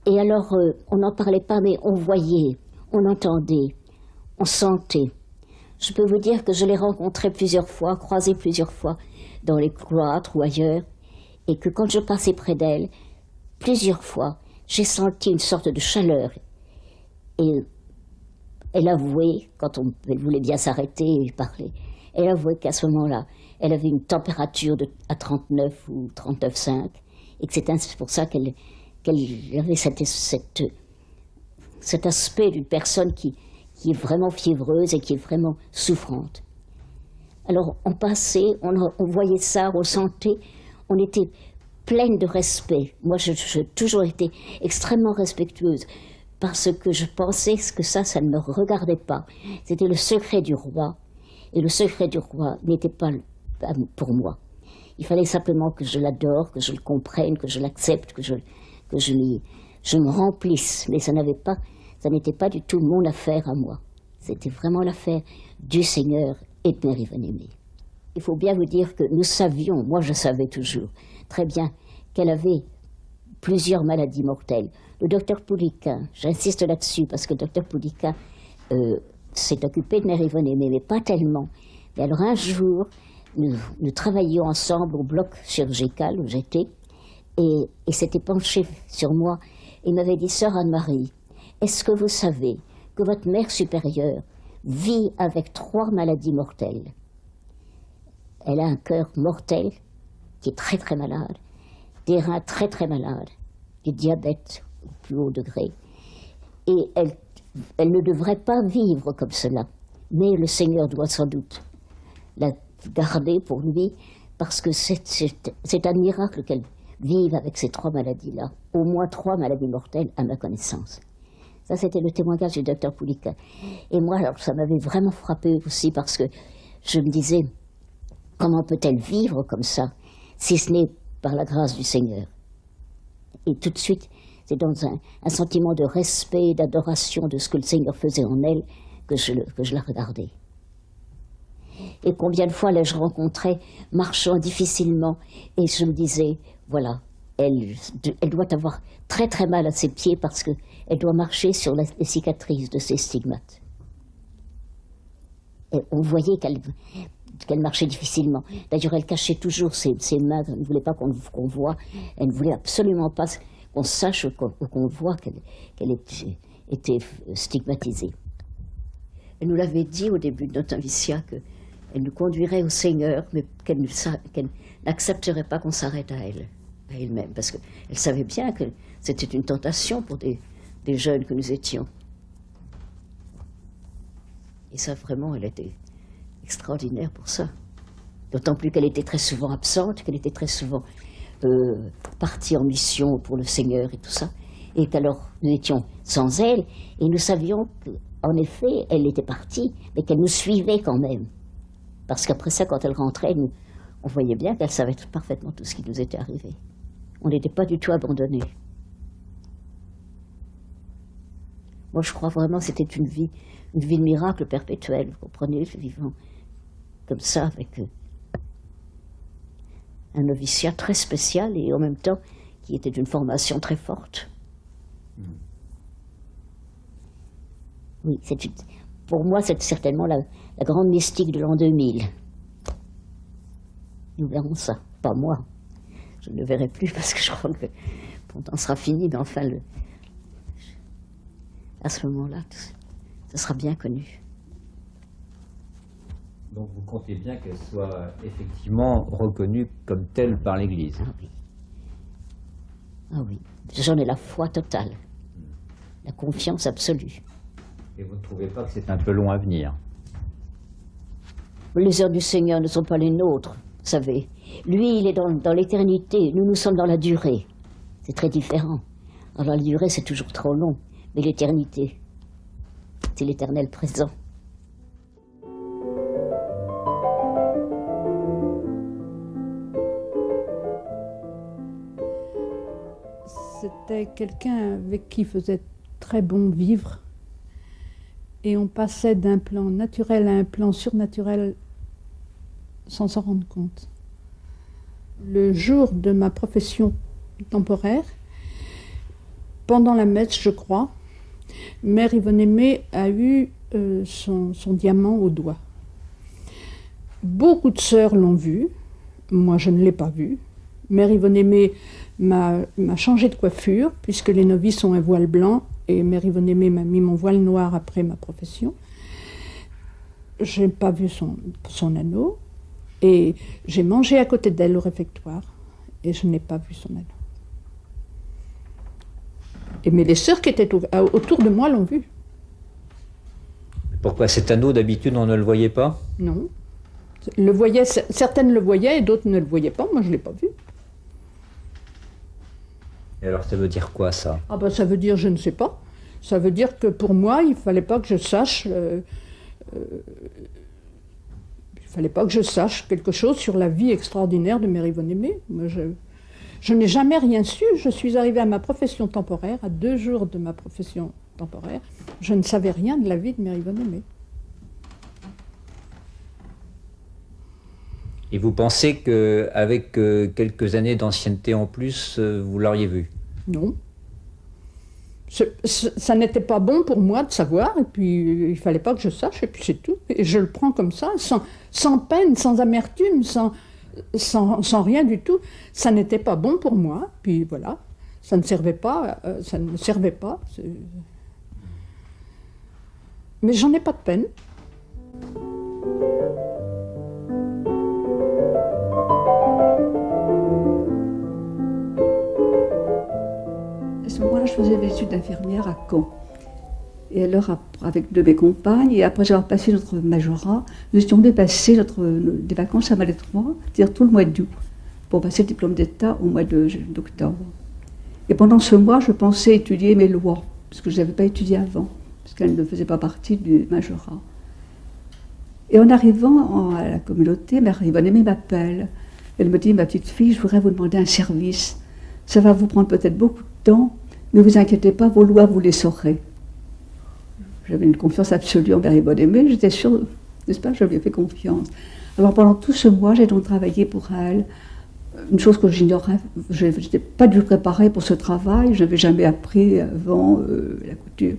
Et alors, on n'en parlait pas, mais on voyait, on entendait, on sentait. Je peux vous dire que je l'ai rencontrée plusieurs fois, croisée plusieurs fois dans les cloîtres ou ailleurs, et que quand je passais près d'elle, plusieurs fois, j'ai senti une sorte de chaleur. Et elle avouait, quand elle voulait bien s'arrêter et parler, elle avouait qu'à ce moment-là, elle avait une température à 39 ou 39,5, et que c'est pour ça qu'elle avait cet aspect d'une personne qui est vraiment fiévreuse et qui est vraiment souffrante. Alors on passait, on voyait ça, on sentait, on était pleine de respect. Moi, j'ai toujours été extrêmement respectueuse parce que je pensais que ça ne me regardait pas. C'était le secret du roi, et le secret du roi n'était pas pour moi. Il fallait simplement que je l'adore, que je le comprenne, que je l'accepte, que je me remplisse. Mais ça n'était pas du tout mon affaire à moi. C'était vraiment l'affaire du Seigneur et de Mère Yvonne Aimée. Il faut bien vous dire que nous savions, moi je savais toujours, très bien qu'elle avait plusieurs maladies mortelles. Le docteur Pouliquin, j'insiste là-dessus parce que le docteur Pouliquin s'est occupé de Mère Yvonne Aimée, mais pas tellement. Mais alors un jour, nous travaillions ensemble au bloc chirurgical où j'étais, et il s'était penché sur moi et m'avait dit « Sœur Anne-Marie, est-ce que vous savez que votre mère supérieure vit avec 3 maladies mortelles? Elle a un cœur mortel qui est très très malade, des reins très très malades, du diabète au plus haut degré. Et elle ne devrait pas vivre comme cela. Mais le Seigneur doit sans doute la garder pour lui, parce que c'est un miracle qu'elle vive avec ces 3 maladies-là. Au moins 3 maladies mortelles à ma connaissance. Ça, c'était le témoignage du docteur Pouliquin. Et moi, alors, ça m'avait vraiment frappé aussi, parce que je me disais, comment peut-elle vivre comme ça, si ce n'est par la grâce du Seigneur? Et tout de suite, c'est dans un sentiment de respect, d'adoration de ce que le Seigneur faisait en elle, que je la regardais. Et combien de fois l'ai-je rencontrée, marchant difficilement, et je me disais, voilà, elle doit avoir très très mal à ses pieds parce qu'elle doit marcher sur les cicatrices de ses stigmates. Et on voyait qu'elle marchait difficilement. D'ailleurs, elle cachait toujours ses mains, elle ne voulait pas qu'on voit, elle ne voulait absolument pas qu'on sache ou qu'on voit qu'elle était stigmatisée. Elle nous l'avait dit au début de notre noviciat qu'elle nous conduirait au Seigneur, mais qu'elle n'accepterait pas qu'on s'arrête à elle-même, parce qu'elle savait bien que c'était une tentation pour des jeunes que nous étions. Et ça, vraiment, elle était extraordinaire pour ça. D'autant plus qu'elle était très souvent absente, qu'elle était très souvent partie en mission pour le Seigneur et tout ça, et qu'alors nous étions sans elle, et nous savions qu'en effet, elle était partie, mais qu'elle nous suivait quand même. Parce qu'après ça, quand elle rentrait, on voyait bien qu'elle savait parfaitement tout ce qui nous était arrivé. On n'était pas du tout abandonnés. Moi, je crois vraiment que c'était une vie de miracle perpétuel, vous comprenez, vivant comme ça, avec un noviciat très spécial et en même temps qui était d'une formation très forte. Oui, pour moi, c'est certainement la grande mystique de l'an 2000. Nous verrons ça, pas moi. Je ne le verrai plus parce que je crois que mon temps sera fini, mais enfin, à ce moment-là, ça sera bien connu. Donc vous comptez bien qu'elle soit effectivement reconnue comme telle par l'Église. Ah oui. Ah oui. J'en ai la foi totale, la confiance absolue. Et vous ne trouvez pas que c'est un peu long à venir? Les heures du Seigneur ne sont pas les nôtres, vous savez. Lui, il est dans l'éternité, nous sommes dans la durée. C'est très différent. Alors la durée, c'est toujours trop long, mais l'éternité, c'est l'éternel présent. C'était quelqu'un avec qui il faisait très bon vivre. Et on passait d'un plan naturel à un plan surnaturel sans s'en rendre compte. Le jour de ma profession temporaire, pendant la messe, je crois, Mère Yvonne Aimée a eu son diamant au doigt. Beaucoup de sœurs l'ont vu, moi je ne l'ai pas vu. Mère Yvonne Aimée m'a changé de coiffure, puisque les novices ont un voile blanc, et Mère Yvonne Aimée m'a mis mon voile noir après ma profession. Je n'ai pas vu son anneau, et j'ai mangé à côté d'elle au réfectoire, et je n'ai pas vu son anneau. Mais les sœurs qui étaient autour de moi l'ont vu. Pourquoi cet anneau, d'habitude, on ne le voyait pas? Non. Certaines le voyaient et d'autres ne le voyaient pas. Moi, je ne l'ai pas vu. Et alors, ça veut dire quoi, ça? Ah ben, ça veut dire, je ne sais pas. Ça veut dire que pour moi, il ne fallait pas que je sache... il fallait pas que je sache quelque chose sur la vie extraordinaire de Mère Yvonne Aimée. Moi, je n'ai jamais rien su. Je suis arrivée à ma profession temporaire, à 2 jours de ma profession temporaire. Je ne savais rien de la vie de Mère Yvonne Aimée. Et vous pensez qu'avec quelques années d'ancienneté en plus, vous l'auriez vu? Non. Ça n'était pas bon pour moi de savoir, et puis il ne fallait pas que je sache, et puis c'est tout. Et je le prends comme ça, sans peine, sans amertume, sans rien du tout. Ça n'était pas bon pour moi, puis voilà. Ça ne servait pas, ça ne me servait pas. Mais j'en ai pas de peine. À ce moment-là, je faisais des études d'infirmière à Caen. Et alors, avec 2 de mes compagnes, et après avoir passé notre majorat, nous étions venus passer des vacances à Malétroit, c'est-à-dire tout le mois d'août, pour passer le diplôme d'État au mois d'octobre. Et pendant ce mois, je pensais étudier mes lois, parce que je ne les avais pas étudiées avant, parce qu'elles ne faisaient pas partie du majorat. Et en arrivant à la communauté, Mère Yvonne Aimée m'appelle. Elle me dit, ma petite fille, je voudrais vous demander un service. Ça va vous prendre peut-être beaucoup de temps, mais vous inquiétez pas, vos lois, vous les saurez. J'avais une confiance absolue en Mère Yvonne Aimée, j'étais sûre, n'est-ce pas, je lui ai fait confiance. Alors pendant tout ce mois, j'ai donc travaillé pour elle. Une chose que j'ignorais, je n'étais pas du tout préparée pour ce travail, je n'avais jamais appris avant la couture.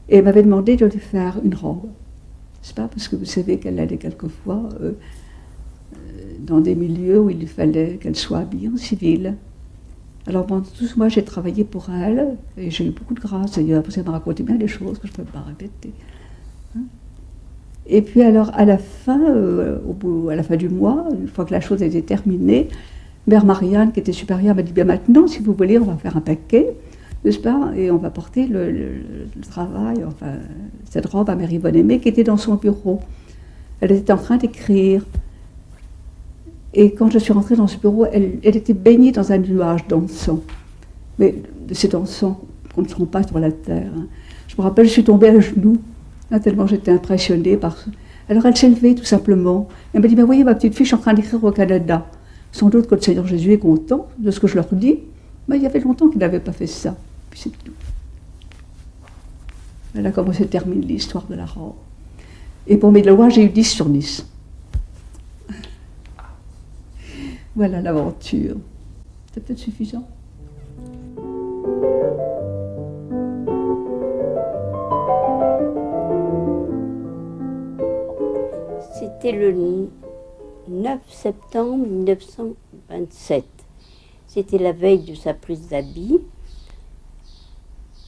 Et elle m'avait demandé de lui faire une robe, n'est-ce pas, parce que vous savez qu'elle allait quelquefois dans des milieux où il fallait qu'elle soit habillée en civil. Alors pendant tout ce mois, j'ai travaillé pour elle, et j'ai eu beaucoup de grâce d'ailleurs, parce qu'elle m'a raconté bien des choses que je ne peux pas répéter. Et puis alors, à la fin du mois, une fois que la chose était terminée, Mère Marianne, qui était supérieure, m'a dit, bien maintenant, si vous voulez, on va faire un paquet, n'est-ce pas, et on va porter le travail, enfin, cette robe à Mère Yvonne Aimée, qui était dans son bureau. Elle était en train d'écrire. Et quand je suis rentrée dans ce bureau, elle était baignée dans un nuage d'encens. Mais de cet encens qu'on ne trouve pas sur la terre. Hein. Je me rappelle, je suis tombée à genoux, hein, tellement j'étais impressionnée par ça. Alors elle s'est levée, tout simplement. Elle m'a dit, ben voyez, ma petite fille, je suis en train d'écrire au Canada. Sans doute que le Seigneur Jésus est content de ce que je leur dis, mais il y avait longtemps qu'il n'avait pas fait ça. Puis c'est tout. Voilà comment se termine l'histoire de la robe. Et pour mes lois, j'ai eu 10 sur 10. Voilà l'aventure. C'est peut-être suffisant. C'était le 9 septembre 1927. C'était la veille de sa prise d'habit.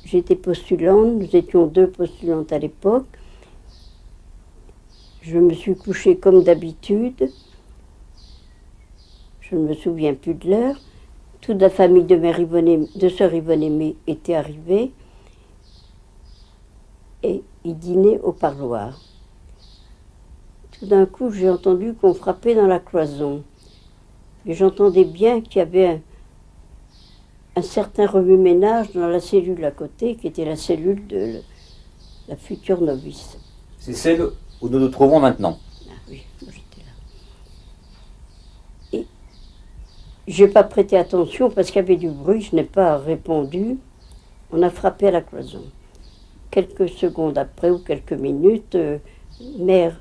J'étais postulante, nous étions 2 postulantes à l'époque. Je me suis couchée comme d'habitude. Je ne me souviens plus de l'heure. Toute la famille de sœur Yvonne Aimée était arrivée et ils dînaient au parloir. Tout d'un coup, j'ai entendu qu'on frappait dans la cloison. Et j'entendais bien qu'il y avait un certain remue-ménage dans la cellule à côté, qui était la cellule de la future novice. C'est celle où nous nous trouvons maintenant. Ah oui, j'étais là. Et Je n'ai pas prêté attention parce qu'il y avait du bruit, je n'ai pas répondu. On a frappé à la cloison. Quelques secondes après, ou quelques minutes, mère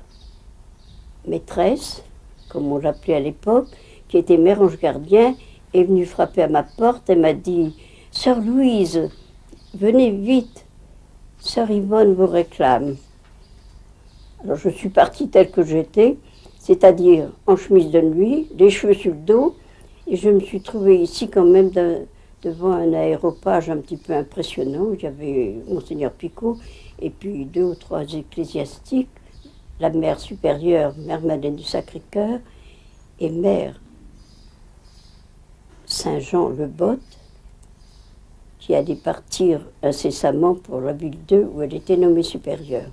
maîtresse, comme on l'appelait à l'époque, qui était mère ange gardien, est venue frapper à ma porte et m'a dit « Sœur Louise, venez vite, Sœur Yvonne vous réclame. » Alors je suis partie telle que j'étais, c'est-à-dire en chemise de nuit, les cheveux sur le dos, et je me suis trouvée ici quand même devant un aéropage un petit peu impressionnant. Il y avait Monseigneur Picot et puis 2 ou 3 ecclésiastiques, la mère supérieure, Mère Madeleine du Sacré-Cœur, et Mère Saint-Jean le Botte, qui allait partir incessamment pour la ville 2 où elle était nommée supérieure.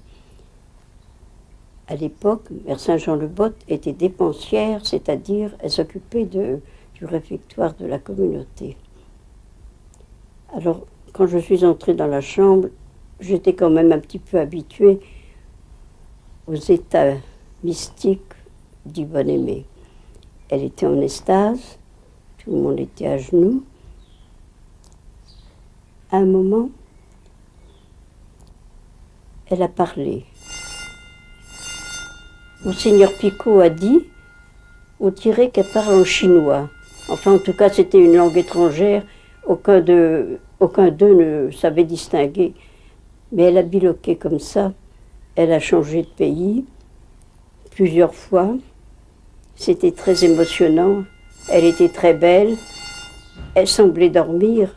À l'époque, Mère Saint-Jean le Botte était dépensière, c'est-à-dire elle s'occupait du réfectoire de la communauté. Alors, quand je suis entrée dans la chambre, j'étais quand même un petit peu habituée aux états mystiques d'Yvonne Aimée. Elle était en extase, tout le monde était à genoux. À un moment, elle a parlé. Monseigneur Picot a dit, on dirait qu'elle parle en chinois. Enfin, en tout cas, c'était une langue étrangère, aucun d'eux ne savait distinguer. Mais elle a biloqué comme ça, elle a changé de pays plusieurs fois. C'était très émotionnant, elle était très belle, elle semblait dormir.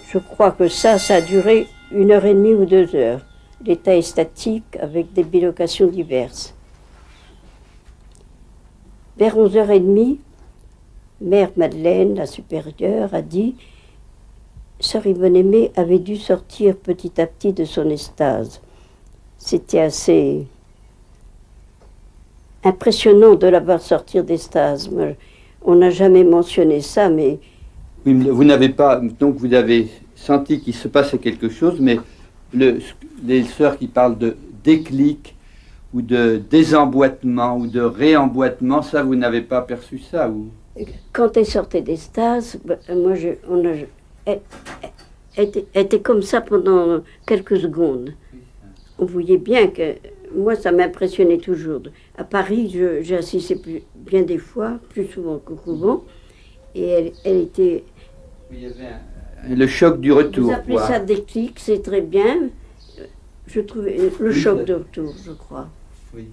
Je crois que ça a duré 1h30 ou 2 heures. L'état est statique avec des bilocations diverses. Vers 11h30, Mère Madeleine, la supérieure, a dit « Sœur Yvonne Aimée avait dû sortir petit à petit de son extase. » C'était assez impressionnant de la voir sortir d'extase. On n'a jamais mentionné ça, mais... Oui, vous n'avez pas... Donc vous avez senti qu'il se passait quelque chose, mais les sœurs qui parlent de déclic ou de désemboîtement ou de réemboîtement, ça, vous n'avez pas perçu ça ou... Quand elle sortait d'extase, moi, elle était comme ça pendant quelques secondes. On voyait bien que... Moi, ça m'impressionnait toujours. À Paris, j'ai assisté bien des fois, plus souvent qu'au couvent, et elle était... Il y avait le choc du retour. Vous appelez ça déclic, c'est très bien. Je trouvais le choc de retour, je crois. Oui.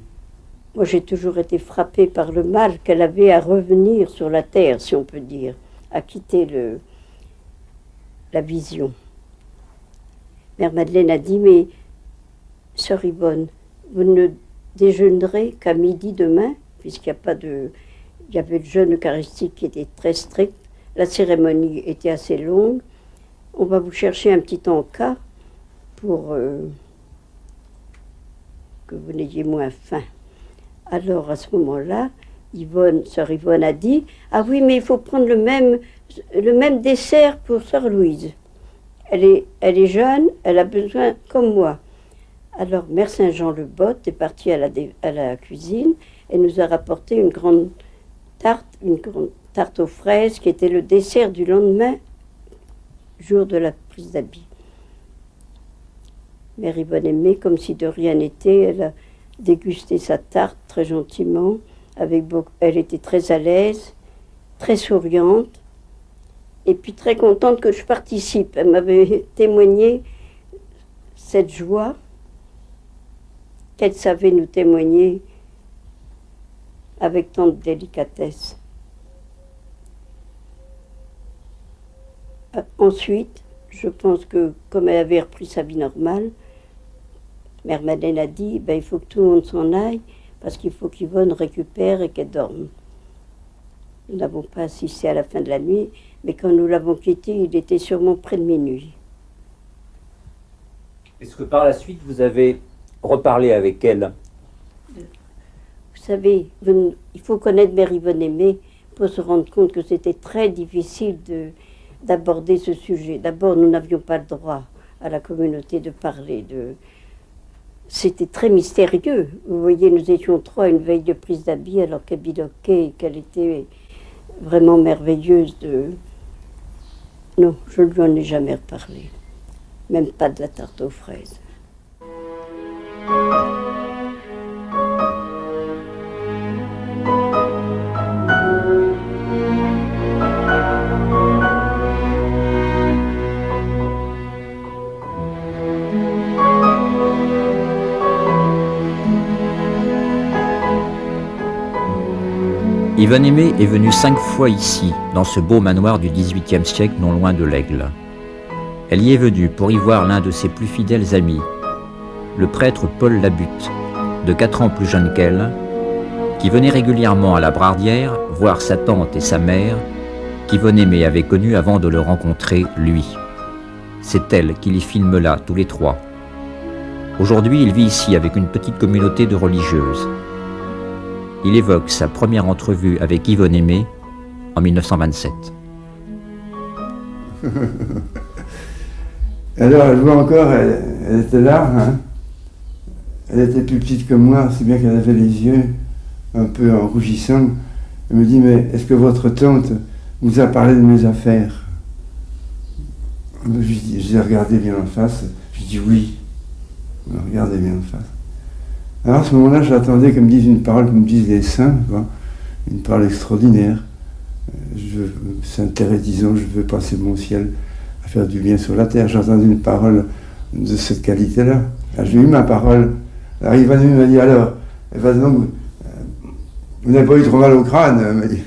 Moi, j'ai toujours été frappée par le mal qu'elle avait à revenir sur la terre, si on peut dire, à quitter la vision. Mère Madeleine a dit, mais Sœur Yvonne, vous ne déjeunerez qu'à midi demain, puisqu'il n'y a pas de... Il y avait le jeûne eucharistique qui était très strict, la cérémonie était assez longue. On va vous chercher un petit encas pour que vous n'ayez moins faim. Alors, à ce moment-là, Sœur Yvonne a dit « Ah oui, mais il faut prendre le même dessert pour Sœur Louise. Elle est jeune, elle a besoin comme moi. » Alors, Mère Saint-Jean le Botte est partie à la cuisine et nous a rapporté une grande tarte aux fraises qui était le dessert du lendemain, jour de la prise d'habit. Mère Yvonne Aimée, comme si de rien n'était, elle a dégusté sa tarte très gentiment. Elle était très à l'aise, très souriante, et puis très contente que je participe. Elle m'avait témoigné cette joie qu'elle savait nous témoigner avec tant de délicatesse. Ensuite, je pense que comme elle avait repris sa vie normale, Mère Madeleine a dit, il faut que tout le monde s'en aille, parce qu'il faut qu'Yvonne récupère et qu'elle dorme. Nous n'avons pas assisté à la fin de la nuit, mais quand nous l'avons quittée, il était sûrement près de minuit. Est-ce que par la suite, vous avez reparlé avec elle? Vous savez, il faut connaître Mère Yvonne Aimée pour se rendre compte que c'était très difficile d'aborder ce sujet. D'abord, nous n'avions pas le droit à la communauté de parler C'était très mystérieux. Vous voyez, nous étions trois une veille de prise d'habit alors qu'elle biloquait et qu'elle était vraiment merveilleuse de... Non, je ne lui en ai jamais reparlé. Même pas de la tarte aux fraises. Yvonne Aimée est venue 5 fois ici, dans ce beau manoir du XVIIIe siècle non loin de l'Aigle. Elle y est venue pour y voir l'un de ses plus fidèles amis, le prêtre Paul Labutte, de 4 ans plus jeune qu'elle, qui venait régulièrement à la Brardière voir sa tante et sa mère, qu'Yvonne Aimée avait connues avant de le rencontrer, lui. C'est elle qui les filme là, tous les trois. Aujourd'hui, il vit ici avec une petite communauté de religieuses. Il évoque sa première entrevue avec Yvonne Aimée en 1927. Alors, je vois encore, elle était là, hein. Elle était plus petite que moi, c'est bien qu'elle avait les yeux un peu en rougissant. Elle me dit, mais est-ce que votre tante vous a parlé de mes affaires? Je l'ai regardé bien en face, je dis oui. Regardez bien en face. Alors à ce moment-là, j'attendais qu'elle me dise une parole, comme disent les saints, une parole extraordinaire. Saint Thérèse disant, je veux passer mon ciel à faire du bien sur la terre. J'entendais une parole de cette qualité-là. J'ai eu ma parole. Alors Yvonne Aimée m'a dit, alors, donc, vous n'avez pas eu trop mal au crâne? Elle m'a dit.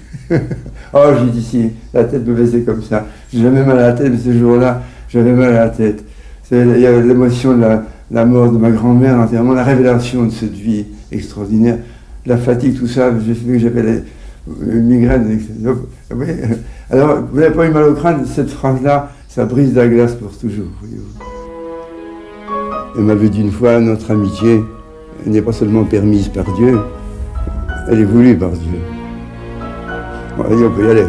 Oh, j'ai dit, si, la tête me faisait comme ça. J'ai jamais mal à la tête, mais ce jour-là, j'avais mal à la tête. Il y a l'émotion de la mort de ma grand-mère, l'enterrement, la révélation de cette vie extraordinaire, la fatigue, tout ça, j'ai fait que j'avais une migraine. Donc, oui. Alors, vous n'avez pas eu mal au crâne? Cette phrase-là, ça brise la glace pour toujours. Elle m'avait dit une fois, notre amitié n'est pas seulement permise par Dieu, elle est voulue par Dieu. Bon, allez, on peut y aller.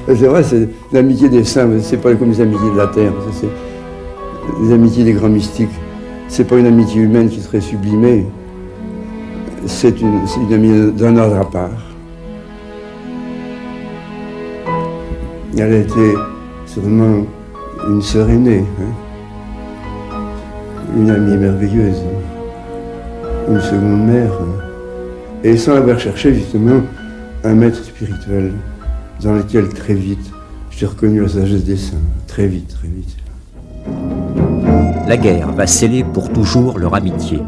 C'est vrai, c'est l'amitié des saints, c'est pas comme les amitiés de la terre. C'est les amitiés des grands mystiques. C'est pas une amitié humaine qui serait sublimée. C'est une amitié d'un ordre à part. Elle a été sûrement une sœur aînée, hein? Une amie merveilleuse, une seconde mère, et sans avoir cherché justement un maître spirituel dans lequel très vite j'ai reconnu la sagesse des saints, très vite, très vite. La guerre va sceller pour toujours leur amitié.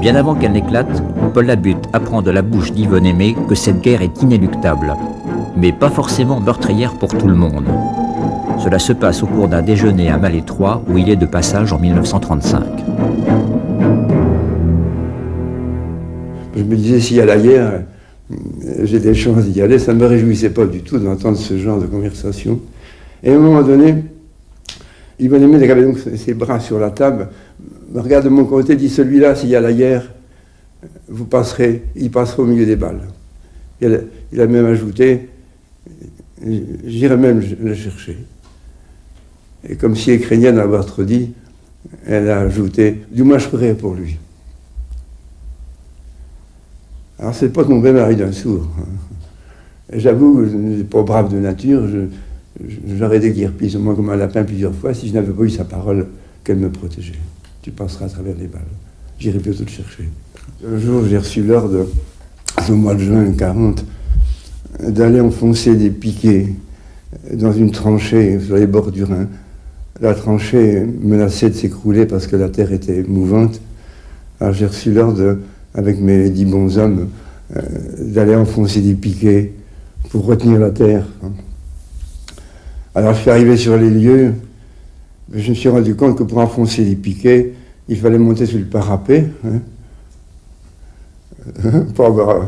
Bien avant qu'elle n'éclate, Paul Labutte apprend de la bouche d'Yvonne Aimée que cette guerre est inéluctable, mais pas forcément meurtrière pour tout le monde. Cela se passe au cours d'un déjeuner à Malétroit où il est de passage en 1935. Je me disais, s'il y a la guerre, j'ai des chances d'y aller. Ça ne me réjouissait pas du tout d'entendre ce genre de conversation. Et à un moment donné, Yvonne Aimée avait donc ses bras sur la table, me regarde de mon côté, dit, celui-là, s'il y a la guerre, il passera au milieu des balles. Il a même ajouté, j'irai même le chercher. Et comme si elle craignait d'en avoir trop dit, elle a ajouté, du moins je ferai pour lui. Alors c'est pas tomber mari d'un sourd. J'avoue, je n'étais pas brave de nature, j'aurais déguerpi au moins comme un lapin plusieurs fois si je n'avais pas eu sa parole qu'elle me protégeait. Tu passeras à travers les balles. J'irai plutôt te chercher. Un jour, j'ai reçu l'ordre, au mois de juin 40, d'aller enfoncer des piquets dans une tranchée sur les bords du Rhin. La tranchée menaçait de s'écrouler parce que la terre était mouvante. Alors j'ai reçu l'ordre, avec mes 10 bons hommes, d'aller enfoncer des piquets pour retenir la terre. Alors je suis arrivé sur les lieux, je me suis rendu compte que pour enfoncer les piquets, il fallait monter sur le parapet. Pas grave.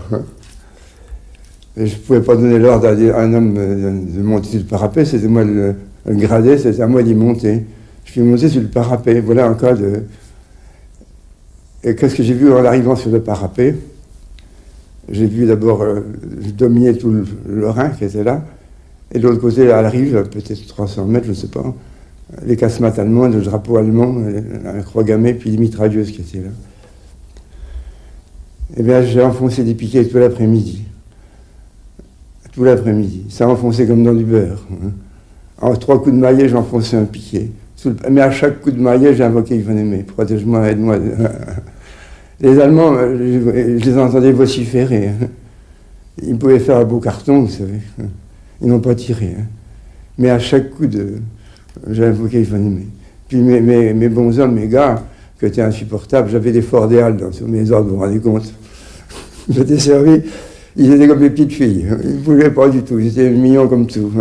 Et je ne pouvais pas donner l'ordre à un homme de monter sur le parapet, c'était moi le gradé, c'était à moi d'y monter. Je suis monté sur le parapet, voilà un cas de... Et qu'est-ce que j'ai vu en arrivant sur le parapet? J'ai vu d'abord, je dominais tout le Rhin qui était là, et de l'autre côté, à la rive, peut-être 300 mètres, je ne sais pas, les casemates allemandes, le drapeau allemand, la croix gammée, puis les mitrailleuses qui étaient là. Eh bien, j'ai enfoncé des piquets tout l'après-midi. Tout l'après-midi. Ça enfonçait comme dans du beurre. En 3 coups de maillet, j'ai enfoncé un piquet. Mais à chaque coup de maillet, j'ai invoqué Yvonne Aimé. Protège-moi, aide-moi. Les Allemands, je les entendais vociférer. Ils pouvaient faire un beau carton, vous savez. Ils n'ont pas tiré. Mais à chaque coup j'ai invoqué Yvonne Aimé. Puis mes bons hommes, mes gars, qui étaient insupportables, j'avais des Ford et Halles sur mes ordres, vous vous rendez compte. J'étais servi, ils étaient comme des petites filles. Ils ne pouvaient pas du tout, ils étaient mignons comme tout.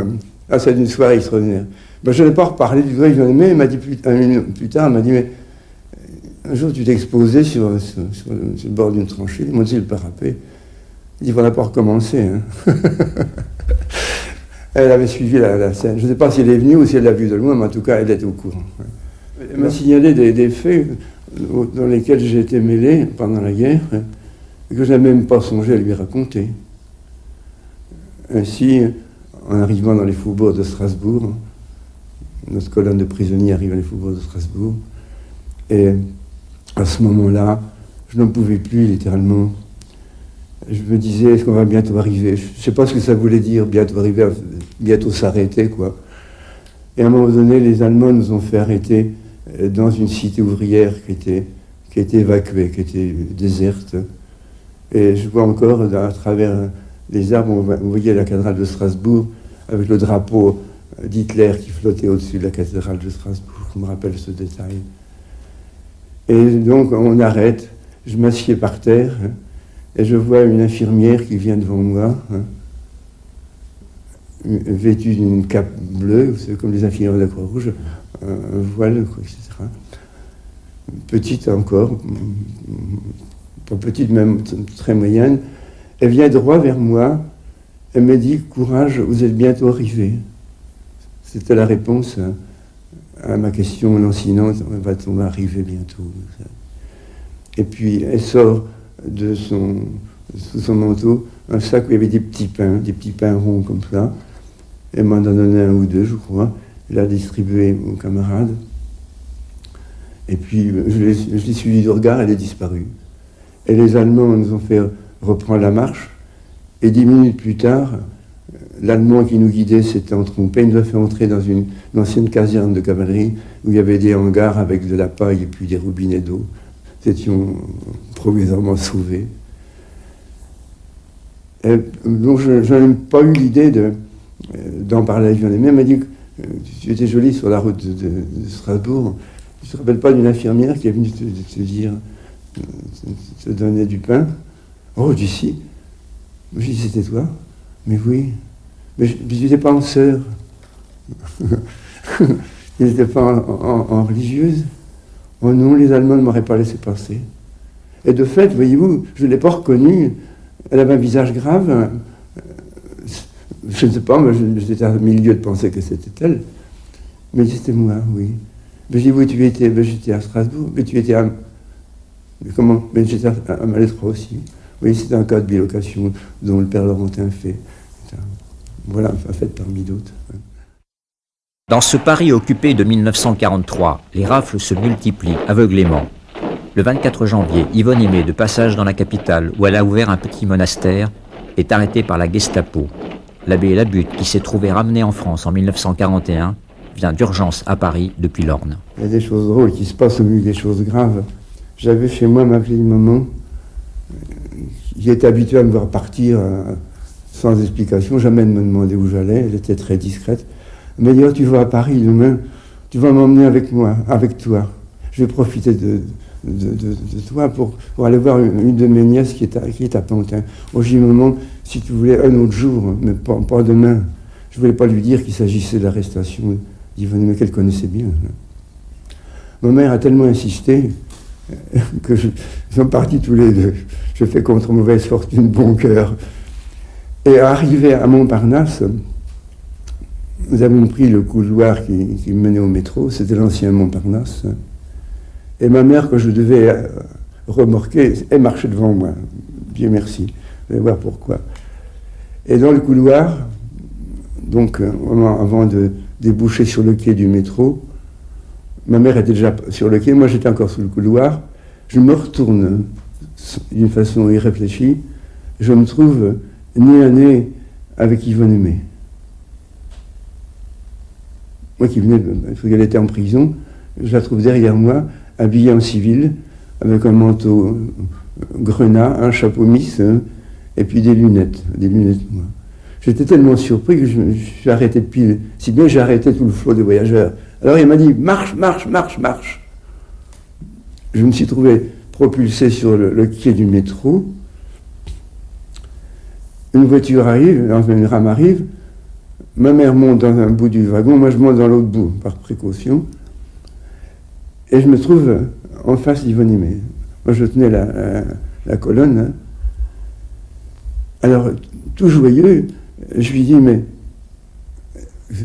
Ah, c'est une soirée extraordinaire. Ben, je n'ai pas reparlé du vrai Yvonne Aimé, il m'a dit plus tard, il m'a dit, mais un jour tu t'es exposé sur le bord d'une tranchée, il m'a dit le parapet. Il dit, on n'a pas recommencé. Hein. Elle avait suivi la scène. Je ne sais pas si elle est venue ou si elle l'a vue de loin, mais en tout cas, elle était au courant. Elle m'a signalé des faits dans lesquels j'ai été mêlé pendant la guerre et que je n'ai même pas songé à lui raconter. Ainsi, en arrivant dans les faubourgs de Strasbourg, notre colonne de prisonniers arrive dans les faubourgs de Strasbourg, et à ce moment-là, je n'en pouvais plus, littéralement. Je me disais, est-ce qu'on va bientôt arriver? Je ne sais pas ce que ça voulait dire, bientôt arriver, bientôt s'arrêter, quoi. Et à un moment donné, les Allemands nous ont fait arrêter dans une cité ouvrière qui était évacuée, qui était déserte. Et je vois encore, à travers les arbres, on voyait la cathédrale de Strasbourg, avec le drapeau d'Hitler qui flottait au-dessus de la cathédrale de Strasbourg. Je me rappelle ce détail. Et donc, on arrête, je m'assieds par terre, et je vois une infirmière qui vient devant moi, vêtue d'une cape bleue, comme les infirmières de la Croix-Rouge, un voile, etc. Petite encore, pas petite, même très moyenne. Elle vient droit vers moi, elle me dit, courage, vous êtes bientôt arrivé. C'était la réponse à ma question lancinante, va-t-on arriver bientôt? Et puis elle sort sous son manteau, un sac où il y avait des petits pains ronds comme ça. Elle m'en a donné un ou deux, je crois. Elle a distribué aux camarades. Et puis, je l'ai suivi du regard, elle est disparue. Et les Allemands nous ont fait reprendre la marche. Et 10 minutes plus tard, l'Allemand qui nous guidait s'était trompé. Il nous a fait entrer dans une ancienne caserne de cavalerie où il y avait des hangars avec de la paille et puis des robinets d'eau. Nous étions provisoirement sauvés. Et donc, je n'ai pas eu l'idée d'en parler à Yvonne Aimé. Elle m'a dit que tu étais jolie sur la route de Strasbourg. Tu ne te rappelles pas d'une infirmière qui est venue te dire, te donner du pain? Oh, d'ici. Je dis, c'était toi? Mais oui. Mais tu n'étais pas en sœur. Tu n'étais pas en religieuse. Oh non, les Allemands ne m'auraient pas laissé passer. Et de fait, voyez-vous, je ne l'ai pas reconnue. Elle avait un visage grave. Je ne sais pas, mais j'étais à milieu de penser que c'était elle. Mais c'était moi, oui. Mais je dis, oui, tu étais, j'étais à Strasbourg, mais tu étais à... Mais comment? Mais j'étais à Malétroit aussi. Oui, c'était un cas de bilocation dont le père Laurentin fait. Voilà, un fait parmi d'autres. Dans ce Paris occupé de 1943, les rafles se multiplient aveuglément. Le 24 janvier, Yvonne Aimé, de passage dans la capitale, où elle a ouvert un petit monastère, est arrêtée par la Gestapo. L'abbé Labutte, qui s'est trouvé ramené en France en 1941, vient d'urgence à Paris depuis l'Orne. Il y a des choses drôles qui se passent au milieu des choses graves. J'avais chez moi ma vieille maman, qui était habituée à me voir partir sans explication, jamais de me demander où j'allais, elle était très discrète. Elle m'a dit, oh, tu vas à Paris demain, tu vas m'emmener avec moi, avec toi. Je vais profiter de toi pour aller voir une de mes nièces qui est à Pantin. Oh, j'ai dit, maman, si tu voulais un autre jour, mais pas demain. Je ne voulais pas lui dire qu'il s'agissait de l'arrestation d'Yvonne Aimé, qu'elle connaissait bien. Ma mère a tellement insisté que ils sont partis tous les deux. Je fais contre mauvaise fortune bon cœur. Et arrivé à Montparnasse, nous avons pris le couloir qui menait au métro, c'était l'ancien Montparnasse. Et ma mère, que je devais remorquer, elle marchait devant moi. Dieu merci. Vous allez voir pourquoi. Et dans le couloir, donc avant de déboucher sur le quai du métro, Ma mère était déjà sur le quai, moi j'étais encore sous le couloir. Je me retourne d'une façon irréfléchie. Je me trouve nez à nez avec Yvonne Aimé. Moi qui venais, parce qu'elle était en prison, je la trouve derrière moi, habillée en civil, avec un manteau grenat, un chapeau Miss, et puis des lunettes moi. J'étais tellement surpris que je suis arrêté de pile, si bien que j'ai arrêté tout le flot de voyageurs. Alors il m'a dit « marche, marche, marche, marche ». Je me suis trouvé propulsé sur le quai du métro. Une voiture arrive, enfin une rame arrive, ma mère monte dans un bout du wagon, moi je monte dans l'autre bout, par précaution, et je me trouve en face d'Yvonne Aimé. Moi je tenais la colonne. Hein. Alors, tout joyeux, je lui dis, mais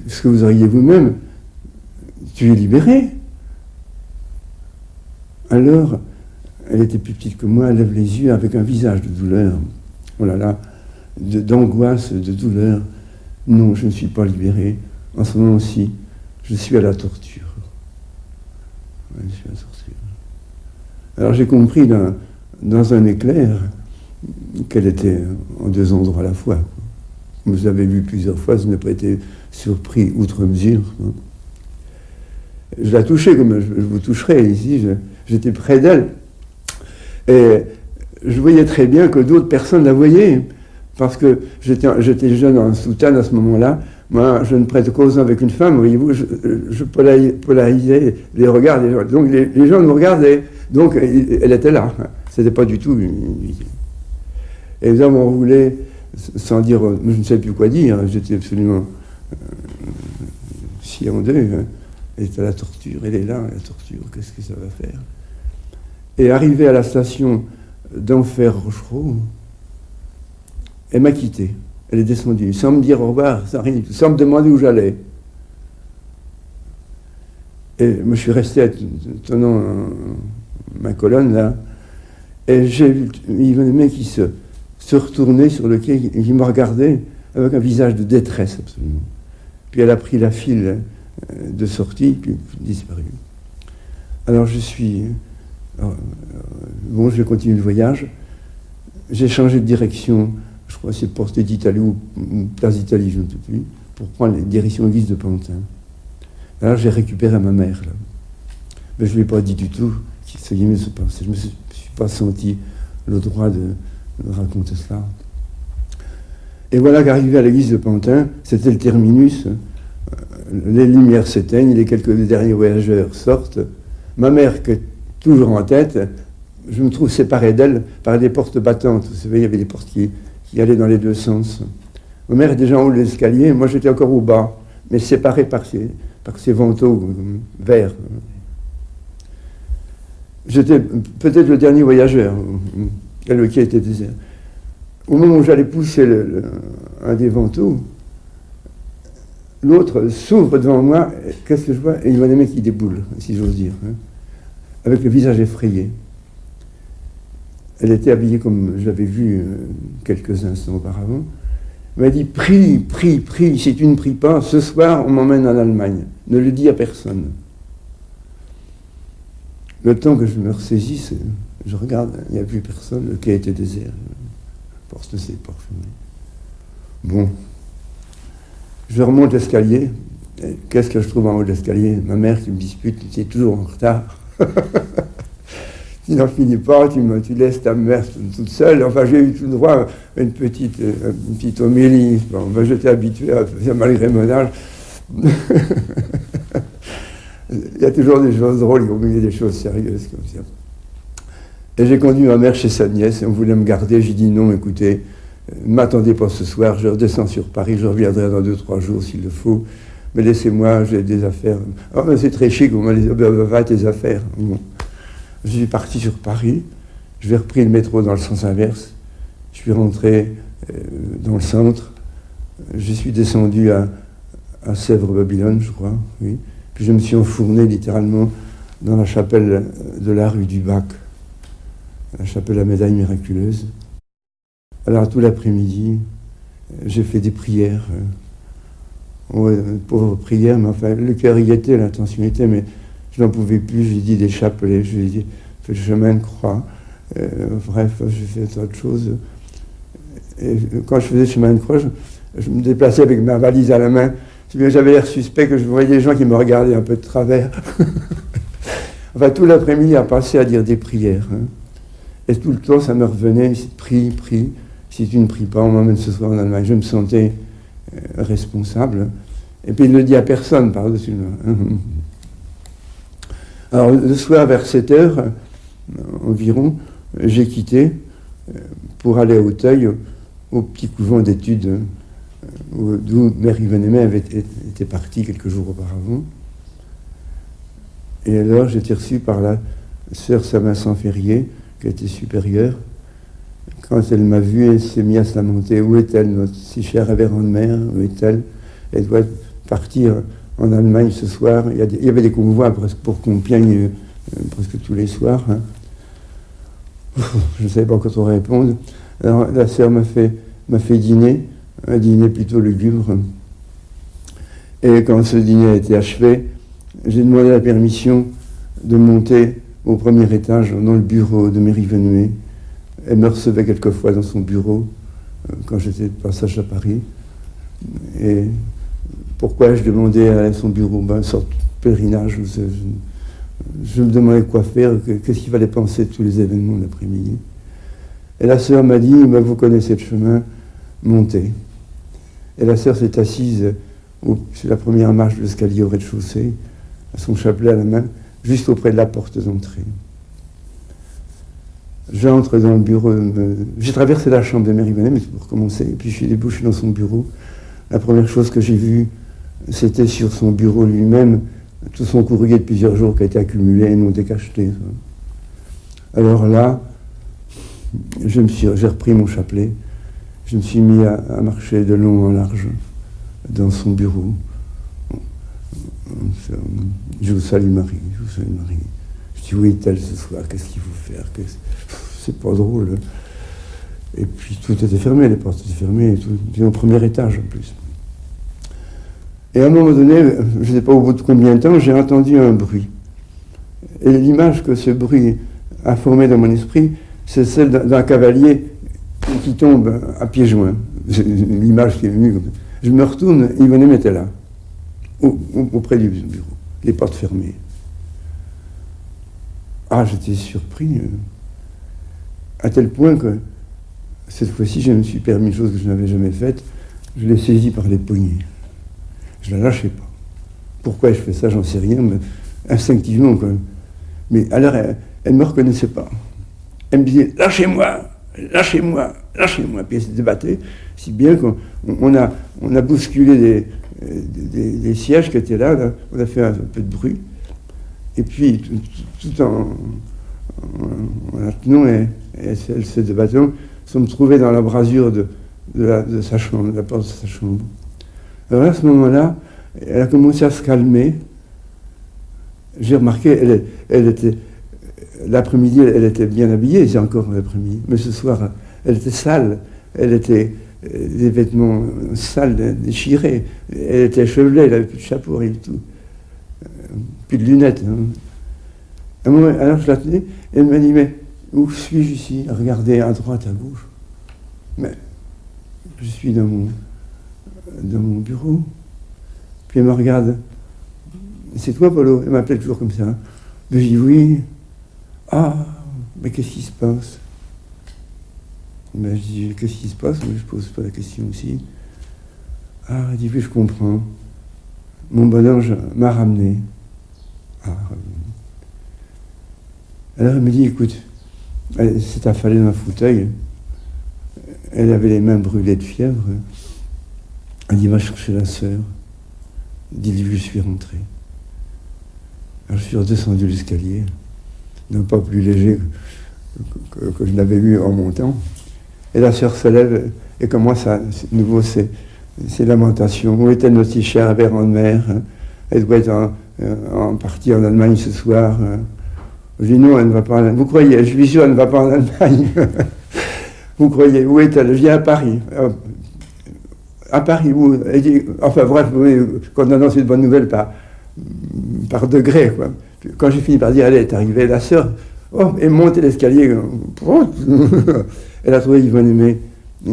ce que vous auriez vous-même, tu es libérée. Alors, elle était plus petite que moi, elle lève les yeux avec un visage de douleur. Oh là là, d'angoisse, de douleur. Non, je ne suis pas libérée. En ce moment-ci, je suis à la torture. Ouais, je suis à la torture. Alors j'ai compris dans un éclair qu'elle était en deux endroits à la fois. Vous l'avez vu plusieurs fois, je n'ai pas été surpris outre mesure. Je la touchais comme je vous toucherai ici, j'étais près d'elle. Et je voyais très bien que d'autres personnes la voyaient, parce que j'étais jeune en soutane à ce moment-là. Moi, je ne prête cause avec une femme, voyez-vous, je polarisais les regards des gens. Donc les gens nous regardaient, donc elle était là. C'était pas du tout Et les hommes en voulaient, sans dire, je ne sais plus quoi dire, j'étais absolument scié en deux. Elle était à la torture, elle est là, la torture, qu'est-ce que ça va faire? Et arrivé à la station d'Enfer-Rochereau, elle m'a quitté. Elle est descendue, sans me dire au revoir, sans me demander où j'allais. Et moi, je suis resté tenant ma colonne, là, et j'ai vu Yvonne Aimé qui se retournait sur le quai, qui me regardait avec un visage de détresse, absolument. Puis elle a pris la file de sortie, puis disparu. Alors je suis... bon, je vais continuer le voyage. J'ai changé de direction, je crois que c'est Porte d'Italie ou Place d'Italie, je ne sais plus, pour prendre la direction Église de Pantin. Alors j'ai récupéré ma mère, là. Mais je ne lui ai pas dit du tout ce qui se passait. Je ne me suis pas senti le droit de raconter cela. Et voilà qu'arrivé à l'église de Pantin, c'était le terminus, les lumières s'éteignent, les quelques derniers voyageurs sortent. Ma mère, qui est toujours en tête, je me trouve séparé d'elle par des portes battantes. Vous savez, il y avait des portes qui allaient dans les deux sens. Ma mère est déjà en haut de l'escalier, moi j'étais encore au bas, mais séparé par ces vantaux verts. J'étais peut-être le dernier voyageur, le quai était désert. Au moment où j'allais pousser un des vantaux, l'autre s'ouvre devant moi, qu'est-ce que je vois? Et il y a des mecs qui déboulent, si j'ose dire, hein, avec le visage effrayé. Elle était habillée comme je l'avais vu quelques instants auparavant. Elle m'a dit, prie, prie, prie, si tu ne pries pas, ce soir on m'emmène en Allemagne. Ne le dis à personne. Le temps que je me ressaisisse, je regarde, il n'y a plus personne, le quai était désert. Porte ne s'est pas fermée. Bon. Je remonte l'escalier. Qu'est-ce que je trouve en haut de l'escalier? Ma mère qui me dispute, tu es toujours en retard. Tu n'en finis pas, tu laisses ta mère toute seule. Enfin, j'ai eu tout droit une petite homélie. Bon, ben, j'étais habitué à faire malgré mon âge. Il y a toujours des choses drôles, il y a des choses sérieuses comme ça. Et j'ai conduit ma mère chez sa nièce, et on voulait me garder. J'ai dit non, écoutez, ne m'attendez pas ce soir, je redescends sur Paris, je reviendrai dans 2-3 jours s'il le faut, mais laissez-moi, j'ai des affaires. Oh, mais c'est très chic, on m'a dit, va tes affaires. Bon. Je suis parti sur Paris, je vais repris le métro dans le sens inverse, je suis rentré dans le centre, je suis descendu à Sèvres-Babylone, je crois, oui. Puis je me suis enfourné littéralement dans la chapelle de la rue du Bac, la chapelle à médaille miraculeuse. Alors tout l'après-midi, j'ai fait des prières, pauvres prières, mais enfin le cœur y était, l'intention y était, mais Je n'en pouvais plus, j'ai dit des chapelets, je lui ai dit, fais le chemin de croix. Bref, j'ai fait autre chose. Et quand je faisais le chemin de croix, je me déplaçais avec ma valise à la main. Si bien j'avais l'air suspect que je voyais des gens qui me regardaient un peu de travers. Enfin, tout l'après-midi à passer à dire des prières. Hein. Et tout le temps, ça me revenait, prie, prie. Si tu ne pries pas, on m'emmène ce soir en Allemagne. Je me sentais responsable. Et puis il ne le dit à personne par-dessus. Alors le soir, vers 7h environ, j'ai quitté pour aller à Auteuil, au petit couvent d'études d'où Mère Yvonne était partie quelques jours auparavant. Et alors j'étais reçu par la sœur Saint-Vincent Ferrier, qui était supérieure. Quand elle m'a vu, elle s'est mise à se lamenter. Où est-elle, notre si chère révérende mère? Où est-elle? Elle doit partir en Allemagne ce soir. Il y avait des convois presque pour Compiègne presque tous les soirs. Hein. Je ne savais pas encore trop répondre. Alors la sœur m'a fait dîner, un dîner plutôt lugubre. Et quand ce dîner a été achevé, j'ai demandé la permission de monter au premier étage dans le bureau de Mère Yvonne. Elle me recevait quelquefois dans son bureau quand j'étais de passage à Paris. Et pourquoi ai-je demandé à son bureau? Une sorte de pèlerinage. Je me demandais quoi faire, qu'est-ce qu'il fallait penser de tous les événements de l'après-midi. Et la sœur m'a dit, vous connaissez le chemin, montez. Et la sœur s'est assise sur la première marche de l'escalier au rez-de-chaussée, à son chapelet à la main, juste auprès de la porte d'entrée. J'entre dans le bureau, j'ai traversé la chambre de Mère Yvonne, mais c'est pour commencer, et puis je suis débouché dans son bureau. La première chose que j'ai vue, c'était sur son bureau lui-même, tout son courrier de plusieurs jours qui a été accumulé et non décacheté. Alors là, j'ai repris mon chapelet, je me suis mis à marcher de long en large dans son bureau. Je vous salue Marie, je vous salue Marie. Je dis, où est-elle ce soir? Qu'est-ce qu'il faut faire? C'est pas drôle. Et puis tout était fermé, les portes étaient fermées, c'était au premier étage en plus. Et à un moment donné, je ne sais pas au bout de combien de temps, j'ai entendu un bruit. Et l'image que ce bruit a formée dans mon esprit, c'est celle d'un cavalier qui tombe à pieds joints. L'image qui est venue comme ça. Je me retourne, Yvonne était là, auprès du bureau, les portes fermées. Ah, j'étais surpris, à tel point que cette fois-ci, je me suis permis une chose que je n'avais jamais faite, je l'ai saisie par les poignets. Je ne la lâchais pas. Pourquoi je fais ça, j'en sais rien, mais instinctivement quand même. Mais alors, elle ne me reconnaissait pas. Elle me disait, lâchez-moi, lâchez-moi, lâchez-moi. Puis elle se débattait, si bien qu'on a bousculé des sièges qui étaient là, on a fait un peu de bruit. Et puis, tout en la tenant et elle se débattant, sommes trouvés dans l'embrasure de sa chambre, de la porte de sa chambre. Alors à ce moment-là, elle a commencé à se calmer. J'ai remarqué, elle était, l'après-midi, elle était bien habillée, c'est encore l'après-midi, mais ce soir, elle était sale, elle était des vêtements sales, déchirés, elle était échevelée, elle n'avait plus de chapeau, rien du tout, plus de lunettes. Hein. À un moment, alors je la tenais, et elle m'a dit, mais où suis-je ici? Regardez à droite, à gauche. Mais je suis dans mon bureau. Puis elle me regarde. C'est toi, Paulo? Elle m'appelle toujours comme ça. Je dis oui. Ah, mais qu'est-ce qui se passe? Ben, je dis, qu'est-ce qui se passe? Mais je pose pas la question aussi. Ah, elle dit, oui, je comprends. Mon bon ange m'a ramené. Ah. Alors elle me dit, écoute, elle s'est affalée dans un fauteuil. Elle avait les mains brûlées de fièvre. Elle dit, va chercher la sœur. Dis-lui que je suis rentré. Alors je suis redescendu l'escalier, non pas plus léger que je l'avais eu en montant. Et la sœur se lève et commence à nouveau ses lamentations. Où est-elle notre si chère révérende mère? Elle doit être en partie en Allemagne ce soir. Je dis non, elle ne va pas en Allemagne. Vous croyez? Je suis sûr, elle ne va pas en Allemagne. Vous croyez? Où est-elle? Je viens à Paris. À Paris, où? Elle dit, enfin bref, oui, qu'on annonce une bonne nouvelle par degré, quoi. Quand j'ai fini par dire, elle est arrivée, la sœur, elle montait l'escalier. Elle a trouvé Yvonne Aimé,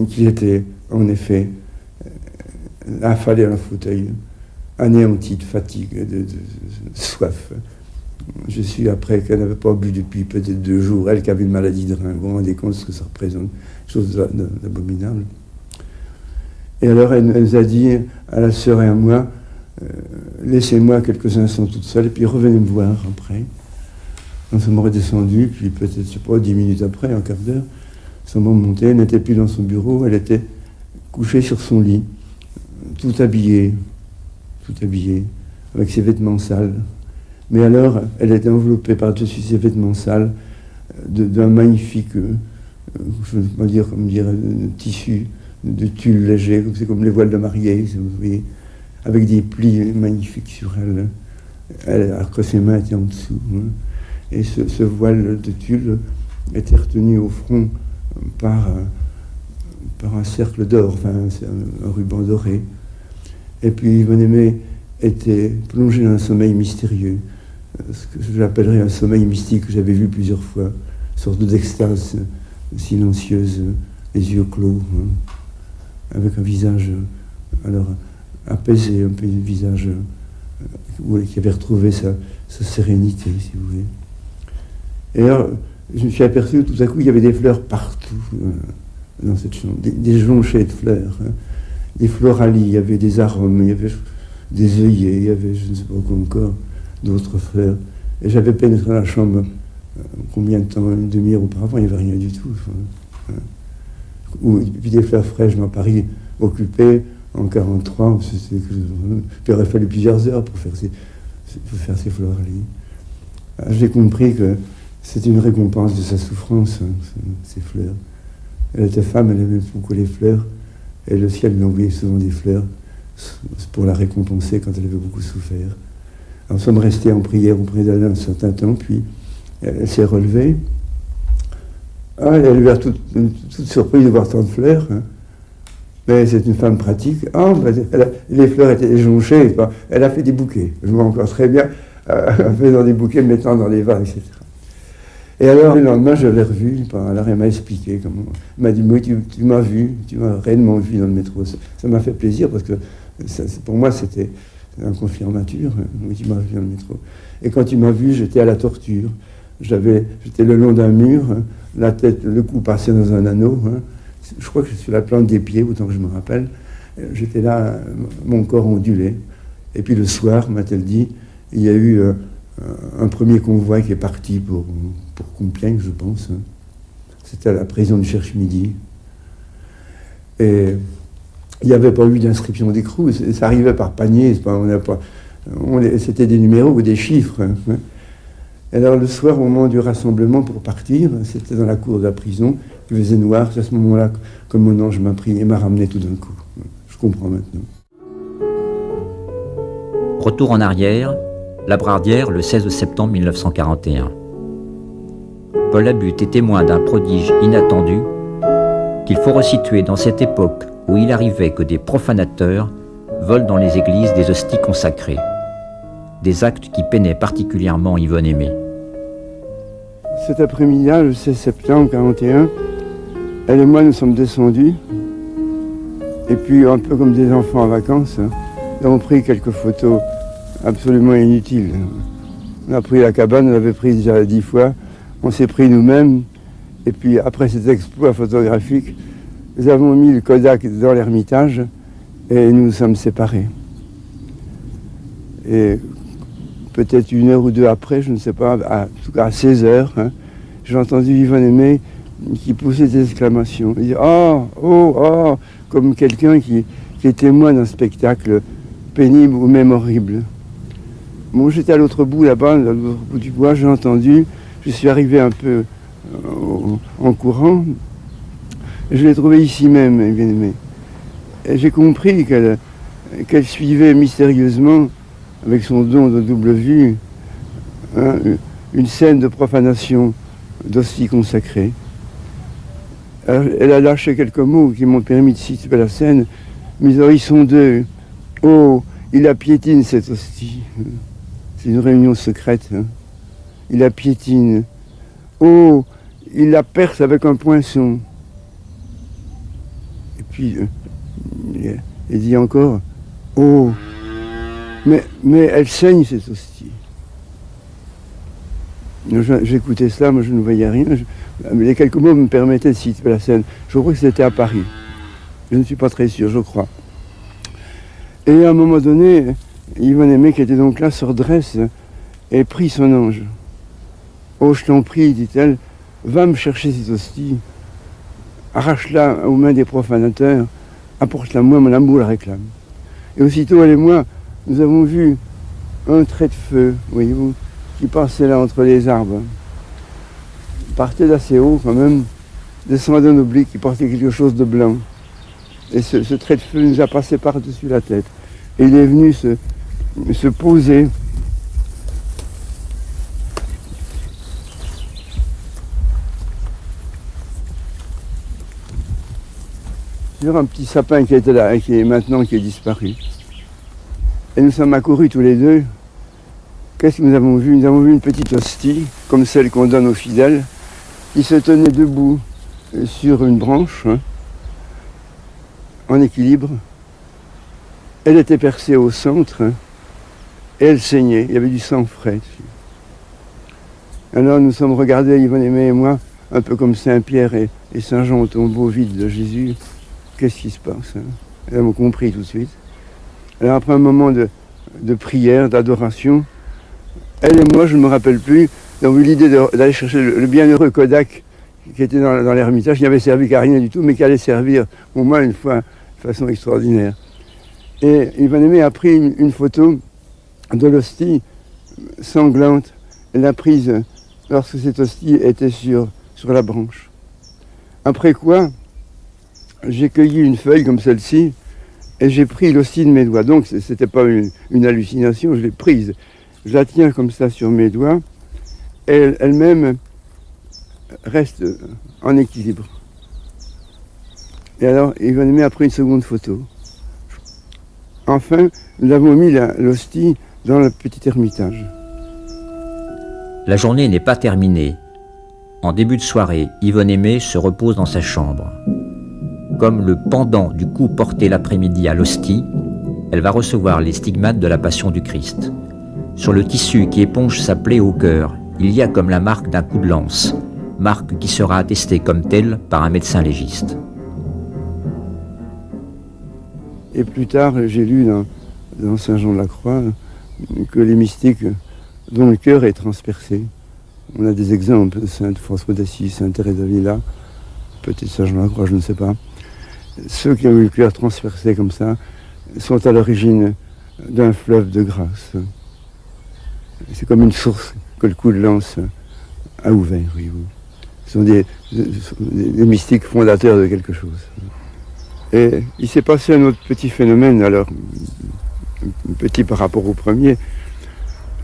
qui était, en effet, affalée dans un fauteuil, anéantie de fatigue, de soif. Je suis après qu'elle n'avait pas bu depuis peut-être 2 jours, elle qui avait une maladie de rein. Vous vous rendez compte de ce que ça représente, chose d'abominable. Et alors elle nous a dit, à la sœur et à moi, laissez-moi quelques instants toute seule, et puis revenez me voir après. Nous sommes redescendus, puis peut-être, je ne sais pas, 10 minutes après, un quart d'heure, nous sommes remontés, elle n'était plus dans son bureau, elle était couchée sur son lit, tout habillée, avec ses vêtements sales. Mais alors, elle était enveloppée par-dessus ses vêtements sales d'un magnifique, je ne sais pas dire, comment dire, tissu, de tulle léger, c'est comme les voiles de mariée, si vous voyez, avec des plis magnifiques sur elle. Alors que ses mains étaient en dessous. Hein. Et ce voile de tulle était retenu au front par un cercle d'or, enfin un ruban doré. Et puis Yvonne Aimé était plongée dans un sommeil mystérieux, ce que j'appellerais un sommeil mystique que j'avais vu plusieurs fois, une sorte d'extase silencieuse, les yeux clos, hein, avec un visage alors apaisé, un peu un visage qui avait retrouvé sa sérénité, si vous voulez. Et alors, je me suis aperçu que tout à coup, il y avait des fleurs partout dans cette chambre, des jonchées de fleurs, hein, des floralies, il y avait des arômes, il y avait des œillets, il y avait, je ne sais pas quoi encore, d'autres fleurs. Et j'avais pénétré dans la chambre, combien de temps, une demi-heure auparavant, il n'y avait rien du tout. Hein. Et puis des fleurs fraîches dans Paris, occupées en 1943, il aurait fallu plusieurs heures pour faire ces floralies. J'ai compris que c'était une récompense de sa souffrance, hein, ces fleurs. Elle était femme, elle aimait beaucoup les fleurs, et le ciel lui envoyait souvent des fleurs pour la récompenser quand elle avait beaucoup souffert. Alors, nous sommes restés en prière auprès d'elle un certain temps, puis elle s'est relevée. Elle a eu toute surprise de voir tant de fleurs. Hein. Mais c'est une femme pratique. Les fleurs étaient jonchées. Elle a fait des bouquets. Je vois encore très bien. Elle faisant des bouquets, mettant dans des vases, etc. Et alors, le lendemain, je l'ai revue. Alors, elle m'a expliqué comment. Elle m'a dit, oui, tu m'as vu, tu m'as réellement vu dans le métro. Ça m'a fait plaisir parce que pour moi, c'était un confirmature. Oui, tu m'as vu dans le métro. Et quand tu m'as vu, j'étais à la torture. J'étais le long d'un mur, hein, la tête, le cou passé dans un anneau. Hein. Je crois que je suis sur la plante des pieds, autant que je me rappelle. J'étais là, mon corps ondulé. Et puis le soir, m'a-t-elle dit, il y a eu un premier convoi qui est parti pour Compiègne, je pense. Hein. C'était à la prison du Cherche-Midi. Et il n'y avait pas eu d'inscription d'écrou. Ça arrivait par panier. C'était des numéros ou des chiffres. Hein. Et alors le soir, au moment du rassemblement pour partir, c'était dans la cour de la prison, il faisait noir, c'est à ce moment-là que mon ange m'a pris et m'a ramené tout d'un coup. Je comprends maintenant. Retour en arrière, Labrardière, le 16 septembre 1941. Paul Labut est témoin d'un prodige inattendu qu'il faut resituer dans cette époque où il arrivait que des profanateurs volent dans les églises des hosties consacrées. Des actes qui peinaient particulièrement Yvonne Aimé. Cet après-midi-là, le 16 septembre 1941, elle et moi nous sommes descendus, et puis un peu comme des enfants en vacances, hein, nous avons pris quelques photos absolument inutiles. On a pris la cabane, on l'avait prise déjà 10 fois, on s'est pris nous-mêmes, et puis après cet exploit photographique, nous avons mis le Kodak dans l'Ermitage, et nous nous sommes séparés. Et peut-être 1 heure ou 2 après, je ne sais pas, en tout cas à 16 heures, hein, j'ai entendu Yvonne Aimé qui poussait des exclamations. Il dit « Oh, oh, oh !» comme quelqu'un qui est témoin d'un spectacle pénible ou même horrible. Moi, j'étais à l'autre bout, là-bas, à l'autre bout du bois, j'ai entendu, je suis arrivé un peu en courant, je l'ai trouvé ici même, Yvonne Aimé. Et j'ai compris qu'elle suivait mystérieusement, avec son don de double vue, hein, une scène de profanation d'hosties consacrées. Elle a lâché quelques mots qui m'ont permis de situer la scène, mais ils sont 2. Oh, il la piétine cette hostie. C'est une réunion secrète. Hein. il la piétine. Oh, il la perce avec un poinçon. Et puis, il dit encore, oh, mais elle saigne cette hostie. J'écoutais cela, moi je ne voyais rien. Mais les quelques mots me permettaient de citer la scène. Je crois que c'était à Paris. Je ne suis pas très sûr, je crois. Et à un moment donné, Yvonne Aimée, qui était donc là, se redresse et prie son ange. Oh, je t'en prie, dit-elle, va me chercher cette hostie, arrache-la aux mains des profanateurs, apporte-la moi, mon amour la réclame. Et aussitôt, elle et moi, nous avons vu un trait de feu, voyez-vous, qui passait là entre les arbres. Il partait d'assez haut quand même, descendait d'un oblique, qui portait quelque chose de blanc. Et ce trait de feu nous a passé par-dessus la tête. Et il est venu se poser sur un petit sapin qui était là et qui est disparu. Et nous sommes accourus tous les deux. Qu'est-ce que nous avons vu? Nous avons vu une petite hostie, comme celle qu'on donne aux fidèles, qui se tenait debout sur une branche, en équilibre. Elle était percée au centre et elle saignait. Il y avait du sang frais dessus. Alors nous sommes regardés, Yvonne Aimée et moi, un peu comme Saint-Pierre et Saint-Jean au tombeau vide de Jésus. Qu'est-ce qui se passe? Elles ont compris tout de suite. Alors après un moment de prière, d'adoration, elle et moi, je ne me rappelle plus, avons eu l'idée d'aller chercher le bienheureux Kodak qui était dans l'Ermitage, qui n'avait servi qu'à rien du tout, mais qui allait servir au moins une fois de façon extraordinaire. Et Yvonne Aimée a pris une photo de l'hostie sanglante. Elle l'a prise lorsque cette hostie était sur la branche. Après quoi, j'ai cueilli une feuille comme celle-ci et j'ai pris l'hostie de mes doigts. Donc ce n'était pas une hallucination, je l'ai prise. Je la tiens comme ça sur mes doigts et elle-même reste en équilibre. Et alors, Yvonne Aimée a pris une seconde photo. Enfin, nous avons mis l'hostie dans le petit ermitage. La journée n'est pas terminée. En début de soirée, Yvonne Aimée se repose dans sa chambre. Comme le pendant du coup porté l'après-midi à l'hostie, elle va recevoir les stigmates de la Passion du Christ. Sur le tissu qui éponge sa plaie au cœur, il y a comme la marque d'un coup de lance, marque qui sera attestée comme telle par un médecin légiste. Et plus tard, j'ai lu dans Saint Jean de la Croix que les mystiques dont le cœur est transpercé. On a des exemples, Sainte François d'Assise, Sainte Thérèse d'Avila, peut-être Saint Jean de la Croix, je ne sais pas. Ceux qui ont eu le cœur transpercé comme ça sont à l'origine d'un fleuve de grâce. C'est comme une source que le coup de lance a ouvert, voyez-vous. Ce sont des mystiques fondateurs de quelque chose. Et il s'est passé un autre petit phénomène, alors petit par rapport au premier.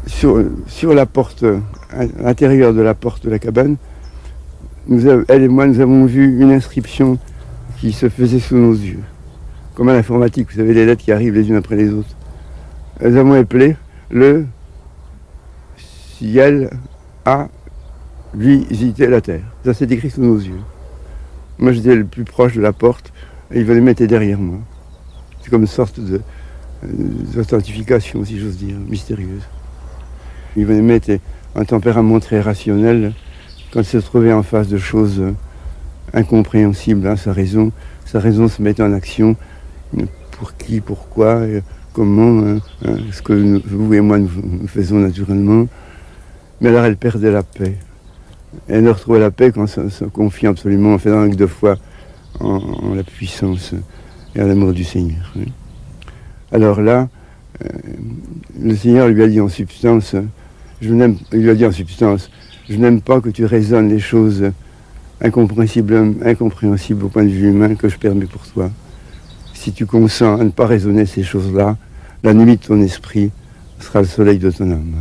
Sur la porte, à l'intérieur de la porte de la cabane, elle et moi, nous avons vu une inscription qui se faisait sous nos yeux. Comme à l'informatique, vous savez, les lettres qui arrivent les unes après les autres. Nous avons appelé le ciel a visité la terre. Ça s'est écrit sous nos yeux. Moi, j'étais le plus proche de la porte et Yvonne Aimée était derrière moi. C'est comme une sorte d'authentification, si j'ose dire, mystérieuse. Yvonne Aimée était un tempérament très rationnel. Quand elle se trouvait en face de choses incompréhensibles à sa raison se mettait en action. Pour qui, pourquoi, comment, ce que vous et moi nous faisons naturellement. Mais alors elle perdait la paix. Elle retrouvait la paix quand on se confie absolument, en faisant avec de foi en la puissance et à l'amour du Seigneur. Alors là, le Seigneur lui a dit en substance, je n'aime pas que tu raisonnes les choses incompréhensibles au point de vue humain que je permets pour toi. Si tu consens à ne pas raisonner ces choses-là, la nuit de ton esprit sera le soleil de ton âme.